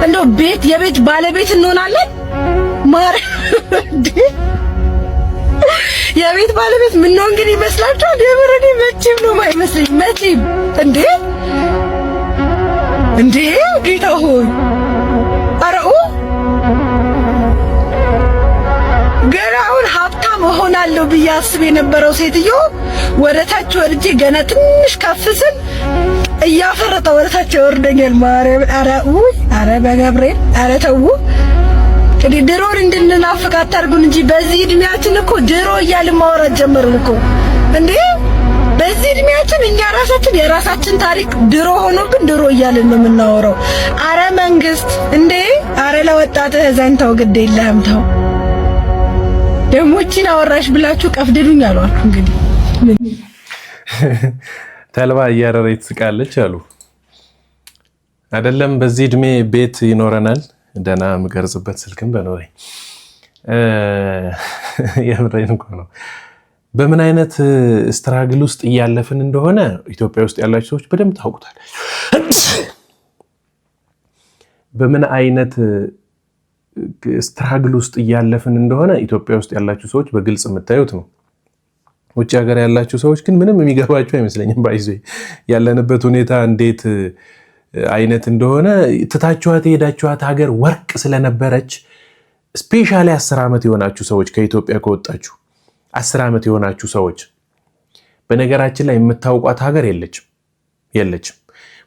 S8: እንደው የቤት ባለቤት እንሆናለን? የቤት ባለቤት ምን ነው እንግዲህ ይመስላችኋል? የበረዴ መቼም ነው የማይመስለኝ። መቼም እንዴ ጌታ ሆይ አረኡ ገና አሁን ሀብታም እሆናለሁ ብዬ አስብ የነበረው ሴትዮ ወደታች ወርጄ ገና ትንሽ ከፍ ስል እያፈረጠ ወደታች ወርደኛል። ማርያም አረ በገብርኤል አረ ተው እንግዲህ ድሮን እንድንናፍቅ አታርጉን እንጂ በዚህ እድሜያችን እኮ ድሮ እያልን ማውራት ጀመርን እኮ እንዴ! በዚህ እድሜያችን እኛ ራሳችን የራሳችን ታሪክ ድሮ ሆኖብን ድሮ እያልን ነው የምናወራው። አረ መንግስት እንዴ! አረ ለወጣትህ ዘንተው ግድ የለህም ተው። ደሞችን አወራሽ ብላችሁ ቀፍድዱኝ አሏችሁ። እንግዲህ
S1: ተልባ እያረረች ትስቃለች አሉ አይደለም። በዚህ እድሜ ቤት ይኖረናል ደና የምቀርጽበት ስልክም በኖረኝ የምሬን እኮ ነው። በምን አይነት ስትራግል ውስጥ እያለፍን እንደሆነ ኢትዮጵያ ውስጥ ያላችሁ ሰዎች በደንብ ታውቁታል። በምን አይነት ስትራግል ውስጥ እያለፍን እንደሆነ ኢትዮጵያ ውስጥ ያላችሁ ሰዎች በግልጽ የምታዩት ነው። ውጭ ሀገር ያላችሁ ሰዎች ግን ምንም የሚገባችሁ አይመስለኝም። ባይዞ ያለንበት ሁኔታ እንዴት አይነት እንደሆነ ትታችኋት የሄዳችኋት ሀገር ወርቅ ስለነበረች ስፔሻሊ 10 ዓመት የሆናችሁ ሰዎች ከኢትዮጵያ ከወጣችሁ 10 ዓመት የሆናችሁ ሰዎች በነገራችን ላይ የምታውቋት ሀገር የለችም።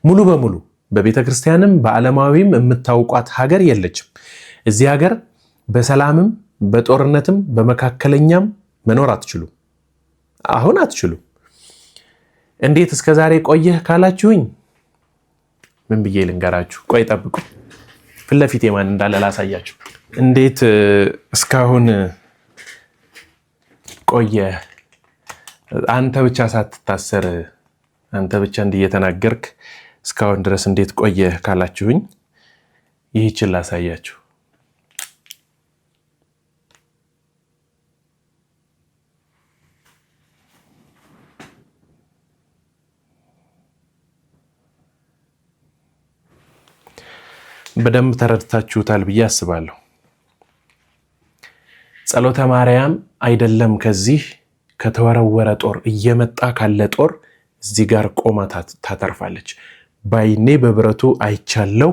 S1: ሙሉ በሙሉ በቤተክርስቲያንም በዓለማዊም የምታውቋት ሀገር የለችም። እዚህ ሀገር በሰላምም በጦርነትም በመካከለኛም መኖር አትችሉም። አሁን አትችሉም። እንዴት እስከዛሬ ቆየህ ካላችሁኝ ምን ብዬ ልንገራችሁ? ቆይ ጠብቁ፣ ፊት ለፊት የማን እንዳለ ላሳያችሁ። እንዴት እስካሁን ቆየህ አንተ ብቻ ሳትታሰር አንተ ብቻ እንዲየተናገርክ እስካሁን ድረስ እንዴት ቆየህ ካላችሁኝ ይህችን ላሳያችሁ። በደንብ ተረድታችሁታል ብዬ አስባለሁ። ጸሎተ ማርያም አይደለም ከዚህ ከተወረወረ ጦር እየመጣ ካለ ጦር እዚህ ጋር ቆማ ታተርፋለች። ባይኔ በብረቱ አይቻለሁ።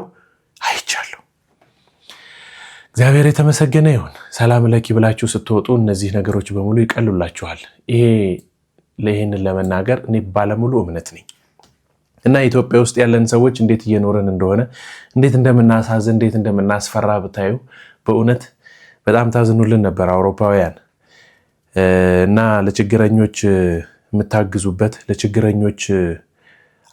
S1: እግዚአብሔር የተመሰገነ ይሁን። ሰላም ለኪ ብላችሁ ስትወጡ እነዚህ ነገሮች በሙሉ ይቀሉላችኋል። ይሄንን ለመናገር እኔ ባለሙሉ እምነት ነኝ እና ኢትዮጵያ ውስጥ ያለን ሰዎች እንዴት እየኖርን እንደሆነ እንዴት እንደምናሳዝን እንዴት እንደምናስፈራ ብታዩ በእውነት በጣም ታዝኑልን ነበር አውሮፓውያን። እና ለችግረኞች የምታግዙበት ለችግረኞች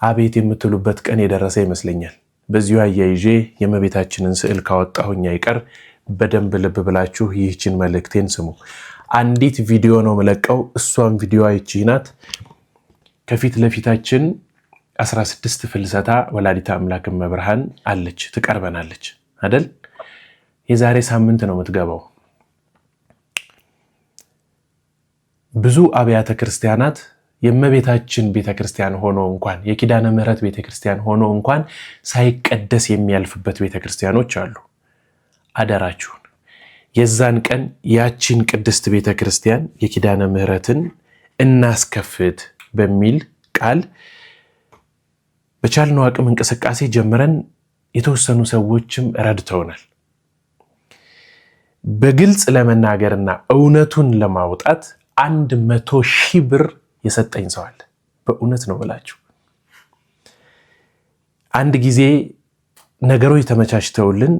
S1: አቤት የምትሉበት ቀን የደረሰ ይመስለኛል። በዚሁ አያይዤ የእመቤታችንን ስዕል ካወጣሁኝ አይቀር በደንብ ልብ ብላችሁ ይህችን መልእክቴን ስሙ። አንዲት ቪዲዮ ነው መለቀው። እሷም ቪዲዮ አይቺ ናት። ከፊት ለፊታችን 16 ፍልሰታ ወላዲተ አምላክ እመብርሃን አለች፣ ትቀርበናለች አይደል? የዛሬ ሳምንት ነው የምትገባው። ብዙ አብያተ ክርስቲያናት የእመቤታችን ቤተክርስቲያን ሆኖ እንኳን የኪዳነ ምሕረት ቤተክርስቲያን ሆኖ እንኳን ሳይቀደስ የሚያልፍበት ቤተክርስቲያኖች አሉ። አደራችሁን የዛን ቀን ያቺን ቅድስት ቤተክርስቲያን የኪዳነ ምሕረትን እናስከፍት በሚል ቃል በቻልነው አቅም እንቅስቃሴ ጀምረን የተወሰኑ ሰዎችም ረድተውናል። በግልጽ ለመናገርና እውነቱን ለማውጣት 100,000 ብር የሰጠኝ ሰው አለ። በእውነት ነው ብላችሁ አንድ ጊዜ ነገሮች ተመቻችተውልን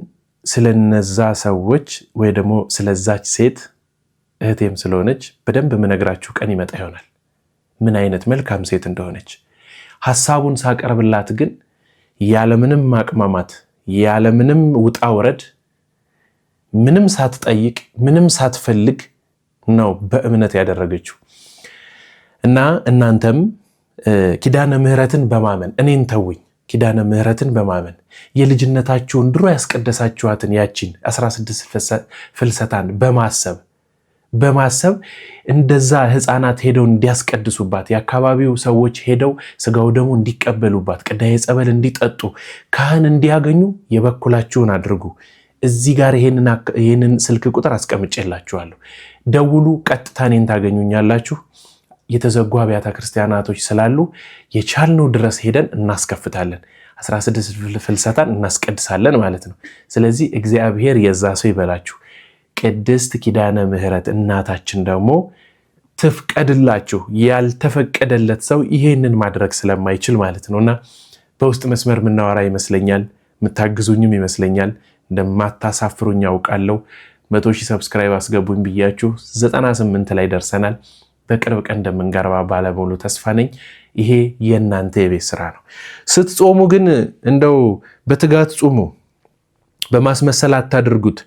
S1: ስለነዛ ሰዎች ወይ ደግሞ ስለዛች ሴት እህቴም ስለሆነች በደንብ ምነግራችሁ ቀን ይመጣ ይሆናል ምን አይነት መልካም ሴት እንደሆነች። ሐሳቡን ሳቀርብላት ግን ያለምንም ማቅማማት ያለምንም ውጣ ወረድ ምንም ሳትጠይቅ ምንም ሳትፈልግ ነው በእምነት ያደረገችው። እና እናንተም ኪዳነ ምሕረትን በማመን እኔን ተውኝ ኪዳነ ምሕረትን በማመን የልጅነታችሁን ድሮ ያስቀደሳችኋትን ያቺን 16 ፍልሰታን በማሰብ እንደዛ ህፃናት ሄደው እንዲያስቀድሱባት የአካባቢው ሰዎች ሄደው ስጋው ደሙ እንዲቀበሉባት ቅዳሴ ጸበል እንዲጠጡ ካህን እንዲያገኙ የበኩላችሁን አድርጉ። እዚህ ጋር ይሄንን ስልክ ቁጥር አስቀምጬላችኋለሁ። ደውሉ፣ ቀጥታ እኔን ታገኙኛላችሁ። የተዘጉ አብያተ ክርስቲያናቶች ስላሉ የቻልነው ድረስ ሄደን እናስከፍታለን። 16 ፍልሰታን እናስቀድሳለን ማለት ነው። ስለዚህ እግዚአብሔር የዛ ሰው ይበላችሁ። ቅድስት ኪዳነ ምሕረት እናታችን ደግሞ ትፍቀድላችሁ። ያልተፈቀደለት ሰው ይሄንን ማድረግ ስለማይችል ማለት ነውና በውስጥ መስመር ምናወራ ይመስለኛል፣ ምታግዙኝም ይመስለኛል። እንደማታሳፍሩኝ ያውቃለሁ። 100,000 ሰብስክራይብ አስገቡኝ ብያችሁ 98 ላይ ደርሰናል። በቅርብ ቀን እንደምንገርባ ባለሙሉ ተስፋ ነኝ። ይሄ የእናንተ የቤት ስራ ነው። ስትጾሙ ግን እንደው በትጋት ጾሙ፣ በማስመሰል አታድርጉት።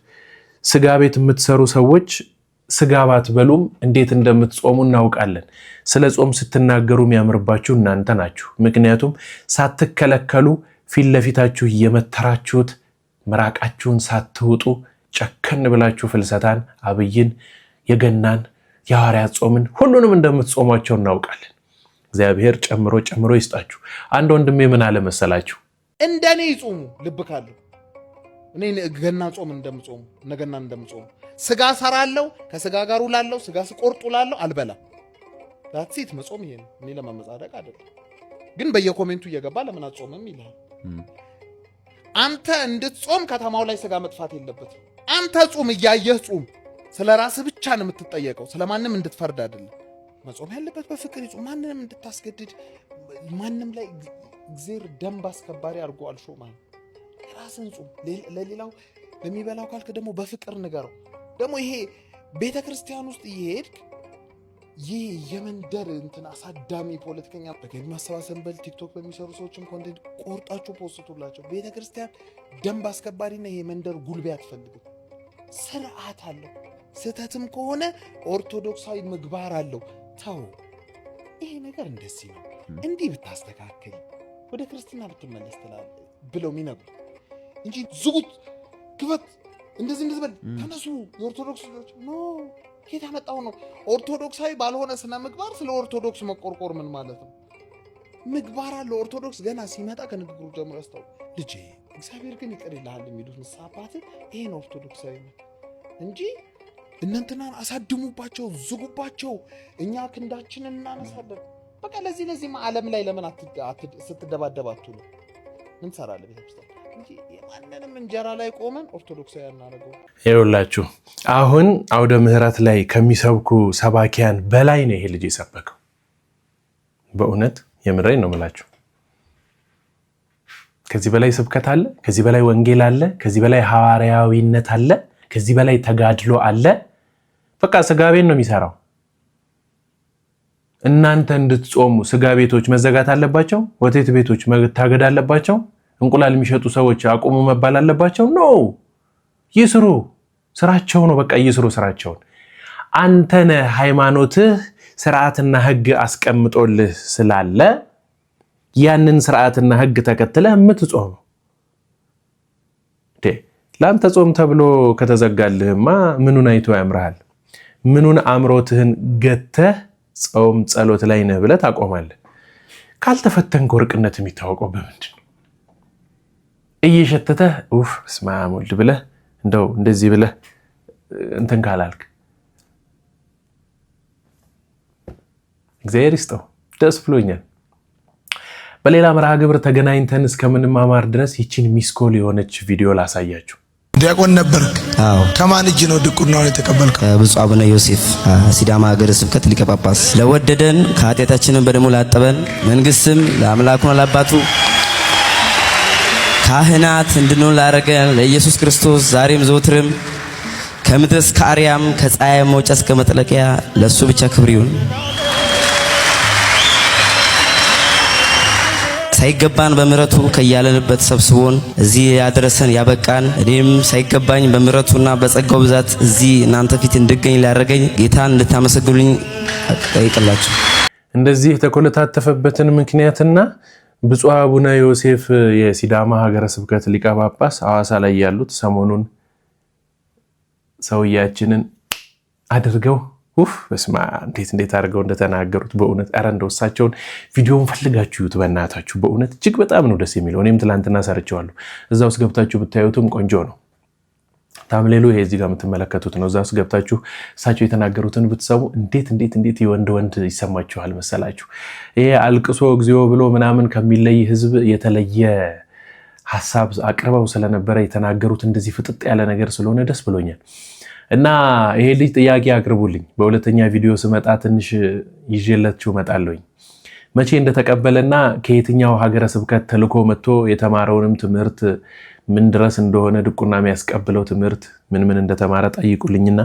S1: ስጋ ቤት የምትሰሩ ሰዎች ስጋ ባትበሉም እንዴት እንደምትጾሙ እናውቃለን። ስለ ጾም ስትናገሩ የሚያምርባችሁ እናንተ ናችሁ። ምክንያቱም ሳትከለከሉ ፊት ለፊታችሁ እየመተራችሁት ምራቃችሁን ሳትውጡ ጨከን ብላችሁ ፍልሰታን፣ አብይን፣ የገናን፣ የሐዋርያት ጾምን ሁሉንም እንደምትጾሟቸው እናውቃለን። እግዚአብሔር ጨምሮ ይስጣችሁ። አንድ ወንድሜ ምን አለ መሰላችሁ?
S4: እንደኔ ይጾሙ ልብ ካለው እኔ ገና ጾም እንደምጾሙ ነገና እንደምጾሙ ስጋ ሰራለው፣ ከስጋ ጋር ውላለው፣ ስጋ ስቆርጥ ውላለው፣ አልበላም። ዳትሲት መጾም ይሄ ነው። እኔ ለማመጻደቅ አይደለም፣ ግን በየኮሜንቱ እየገባ ለምን አትጾምም ይላል። አንተ እንድትጾም ከተማው ላይ ስጋ መጥፋት የለበትም። አንተ ጾም እያየህ ጾም። ስለ ራስህ ብቻ ነው የምትጠየቀው፣ ስለማንም እንድትፈርድ አይደለም። መጾም ያለበት በፍቅር ይጾም። ማንንም እንድታስገድድ ማንም ላይ እግዚአብሔር ደንብ አስከባሪ አድርጎ አልሾም። ራስን ጾም። ለሌላው ለሚበላው ካልክ ደግሞ በፍቅር ንገረው። ደግሞ ይሄ ቤተክርስቲያን ውስጥ እየሄድክ ይህ የመንደር እንትን አሳዳሚ ፖለቲከኛ በገቢ ማሰባሰብ በል ቲክቶክ በሚሰሩ ሰዎችን ኮንቴንት ቆርጣችሁ ፖስቱላቸው። ቤተክርስቲያን ደንብ አስከባሪና ይሄ መንደር ጉልቤ አትፈልግም። ስርዓት አለው። ስህተትም ከሆነ ኦርቶዶክሳዊ ምግባር አለው። ተው ይሄ ነገር እንደዚህ ነው እንዲህ ብታስተካክል ወደ ክርስትና ብትመለስ ትላለህ ብለው የሚነግሩ እንጂ ዝጉት ክፈት እንደዚህ በል ተነሱ የኦርቶዶክስ ልጆች ኖ ከየት ያመጣው ነው? ኦርቶዶክሳዊ ባልሆነ ስነ ምግባር ስለ ኦርቶዶክስ መቆርቆር ምን ማለት ነው? ምግባር አለ። ኦርቶዶክስ ገና ሲመጣ ከንግግሩ ጀምሮ ያስታው ልጄ እግዚአብሔር ግን ይቅር ይልሃል የሚሉት ንስሐ አባት ይሄን ኦርቶዶክሳዊ ነው እንጂ እናንተናን አሳድሙባቸው፣ ዝጉባቸው፣ እኛ ክንዳችንን እናነሳለን። በቃ ለዚህ ዓለም ላይ ለምን ስትደባደባቱ ነው? ምን ሰራለ ቤተክርስቲያን እንጂ የማንንም እንጀራ ላይ ቆመን ኦርቶዶክሳዊ እናደርገው። ይኸውላችሁ አሁን አውደ ምህረት ላይ ከሚሰብኩ ሰባኪያን በላይ ነው ይሄ ልጅ የሰበከው። በእውነት የምሬን ነው የምላችሁ። ከዚህ በላይ ስብከት አለ? ከዚህ በላይ ወንጌል አለ? ከዚህ በላይ ሐዋርያዊነት አለ? ከዚህ በላይ ተጋድሎ አለ? በቃ ስጋ ቤት ነው የሚሰራው። እናንተ እንድትጾሙ ስጋ ቤቶች መዘጋት አለባቸው? ወተት ቤቶች መታገድ አለባቸው? እንቁላል የሚሸጡ ሰዎች አቁሙ መባል አለባቸው? ኖ ይስሩ፣ ስራቸው ነው። በቃ ይስሩ ስራቸውን። አንተነ ሃይማኖትህ ስርዓትና ህግ አስቀምጦልህ ስላለ ያንን ስርዓትና ህግ ተከትለህ የምትጾም ለአንተ ጾም ተብሎ ከተዘጋልህማ ምኑን አይቶ ያምርሃል? ምኑን አምሮትህን ገተህ ጾም ጸሎት ላይ ነህ ብለህ ታቆማለህ? ካልተፈተንክ ወርቅነት የሚታወቀው በምንድን ነው? እየሸተተህ ኡፍ በስመ አብ ወልድ ብለህ እንደው እንደዚህ ብለህ እንትን ካላልክ እግዚአብሔር ይስጠው። ደስ ብሎኛል። በሌላ መርሃ ግብር ተገናኝተን እስከምንማማር ድረስ ይችን ሚስኮል የሆነች ቪዲዮ ላሳያችሁ።
S14: ዲያቆን ነበር። አዎ። ከማን እጅ ነው ድቁናውን የተቀበልከው?
S15: ብፁዕ አቡነ ዮሴፍ ሲዳማ ሀገረ ስብከት ሊቀ ጳጳስ። ለወደደን ከኃጢአታችንን በደሙ ላጠበን መንግስትም ለአምላኩና ለአባቱ ካህናት እንድንሆን ላደረገን ለኢየሱስ ክርስቶስ ዛሬም ዘወትርም ከምድር እስከ አርያም ከፀሐይ መውጫ እስከ መጥለቂያ ለሱ ብቻ ክብር ይሁን። ሳይገባን በምሕረቱ ከያለንበት ሰብስቦን እዚህ ያደረሰን ያበቃን እኔም ሳይገባኝ በምሕረቱና በጸጋው ብዛት እዚህ እናንተ ፊት እንድገኝ ላደረገኝ ጌታን እንድታመሰግኑልኝ ጠይቅላችሁ።
S1: እንደዚህ የተኮለታተፈበትን ምክንያትና ብፁዕ አቡነ ዮሴፍ የሲዳማ ሀገረ ስብከት ሊቀ ጳጳስ ሐዋሳ ላይ ያሉት ሰሞኑን ሰውያችንን አድርገው በስማ እንዴት አድርገው እንደተናገሩት በእውነት ኧረ እንደው እሳቸውን ቪዲዮውን ፈልጋችሁ ዩት በእናታችሁ በእውነት እጅግ በጣም ነው ደስ የሚለው። እኔም ትላንትና ሰርቼዋለሁ። እዛ ውስጥ ገብታችሁ ብታዩትም ቆንጆ ነው። ታምሌሉ ይሄ እዚህ ጋር የምትመለከቱት ነው። እዛ ውስጥ ገብታችሁ እሳቸው የተናገሩትን ብትሰሙ እንዴት የወንድ ይሰማችኋል መሰላችሁ? ይሄ አልቅሶ እግዚኦ ብሎ ምናምን ከሚለይ ህዝብ የተለየ ሐሳብ አቅርበው ስለነበረ የተናገሩት እንደዚህ ፍጥጥ ያለ ነገር ስለሆነ ደስ ብሎኛል። እና ይሄ ልጅ ጥያቄ አቅርቡልኝ። በሁለተኛ ቪዲዮ ስመጣ ትንሽ ይዤላችሁ እመጣለሁኝ። መቼ እንደተቀበለና ከየትኛው ሀገረ ስብከት ተልኮ መጥቶ የተማረውንም ትምህርት ምን ድረስ እንደሆነ ድቁና የሚያስቀብለው ትምህርት ምን እንደተማረ ጠይቁልኝና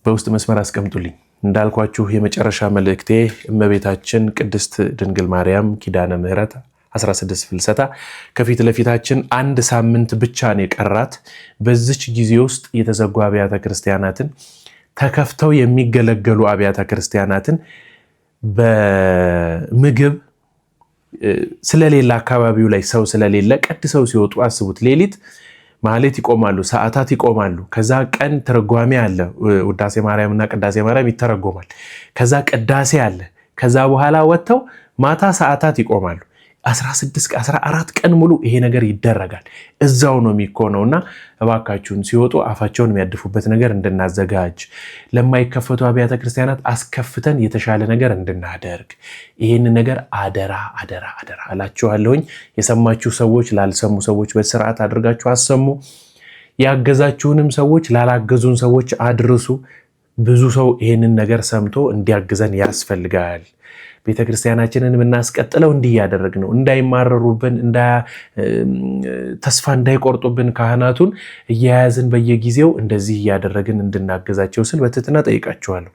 S1: በውስጥ መስመር አስቀምጡልኝ። እንዳልኳችሁ የመጨረሻ መልእክቴ እመቤታችን ቅድስት ድንግል ማርያም ኪዳነ ምሕረት 16 ፍልሰታ ከፊት ለፊታችን አንድ ሳምንት ብቻ ነው የቀራት። በዚች ጊዜ ውስጥ የተዘጉ አብያተ ክርስቲያናትን ተከፍተው የሚገለገሉ አብያተ ክርስቲያናትን በምግብ ስለሌለ አካባቢው ላይ ሰው ስለሌለ ቀድሰው ሲወጡ አስቡት። ሌሊት ማህሌት ይቆማሉ፣ ሰዓታት ይቆማሉ። ከዛ ቀን ትርጓሜ አለ። ውዳሴ ማርያም እና ቅዳሴ ማርያም ይተረጎማል። ከዛ ቅዳሴ አለ። ከዛ በኋላ ወጥተው ማታ ሰዓታት ይቆማሉ። 14 ቀን ሙሉ ይሄ ነገር ይደረጋል። እዛው ነው የሚኮነውና እባካችሁን ሲወጡ አፋቸውን የሚያድፉበት ነገር እንድናዘጋጅ፣ ለማይከፈቱ አብያተ ክርስቲያናት አስከፍተን የተሻለ ነገር እንድናደርግ ይሄን ነገር አደራ እላችኋለሁኝ። የሰማችሁ ሰዎች ላልሰሙ ሰዎች በስርዓት አድርጋችሁ አሰሙ። ያገዛችሁንም ሰዎች ላላገዙን ሰዎች አድርሱ። ብዙ ሰው ይሄንን ነገር ሰምቶ እንዲያግዘን ያስፈልጋል። ቤተክርስቲያናችንን የምናስቀጥለው እንዲህ ያደረግ ነው። እንዳይማረሩብን፣ ተስፋ እንዳይቆርጡብን ካህናቱን እያያዝን በየጊዜው እንደዚህ እያደረግን እንድናገዛቸው ስል በትህትና ጠይቃችኋለሁ።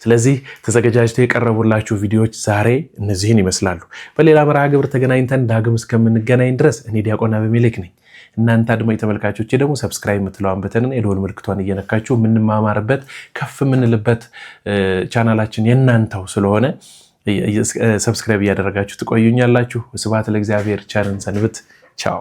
S1: ስለዚህ ተዘጋጅተው የቀረቡላችሁ ቪዲዮዎች ዛሬ እነዚህን ይመስላሉ። በሌላ መርሃ ግብር ተገናኝተን ዳግም እስከምንገናኝ ድረስ እኔ ዲያቆን አቤሜሌክ ነኝ። እናንተ አድማጭ ተመልካቾቼ ደግሞ ሰብስክራይብ የምትለዋን በተንን የደወል ምልክቷን እየነካችሁ የምንማማርበት ከፍ የምንልበት ቻናላችን የእናንተው ስለሆነ ሰብስክራይብ እያደረጋችሁ ትቆዩኛላችሁ። ስብሐት ለእግዚአብሔር። ቸርን ሰንብት። ቻው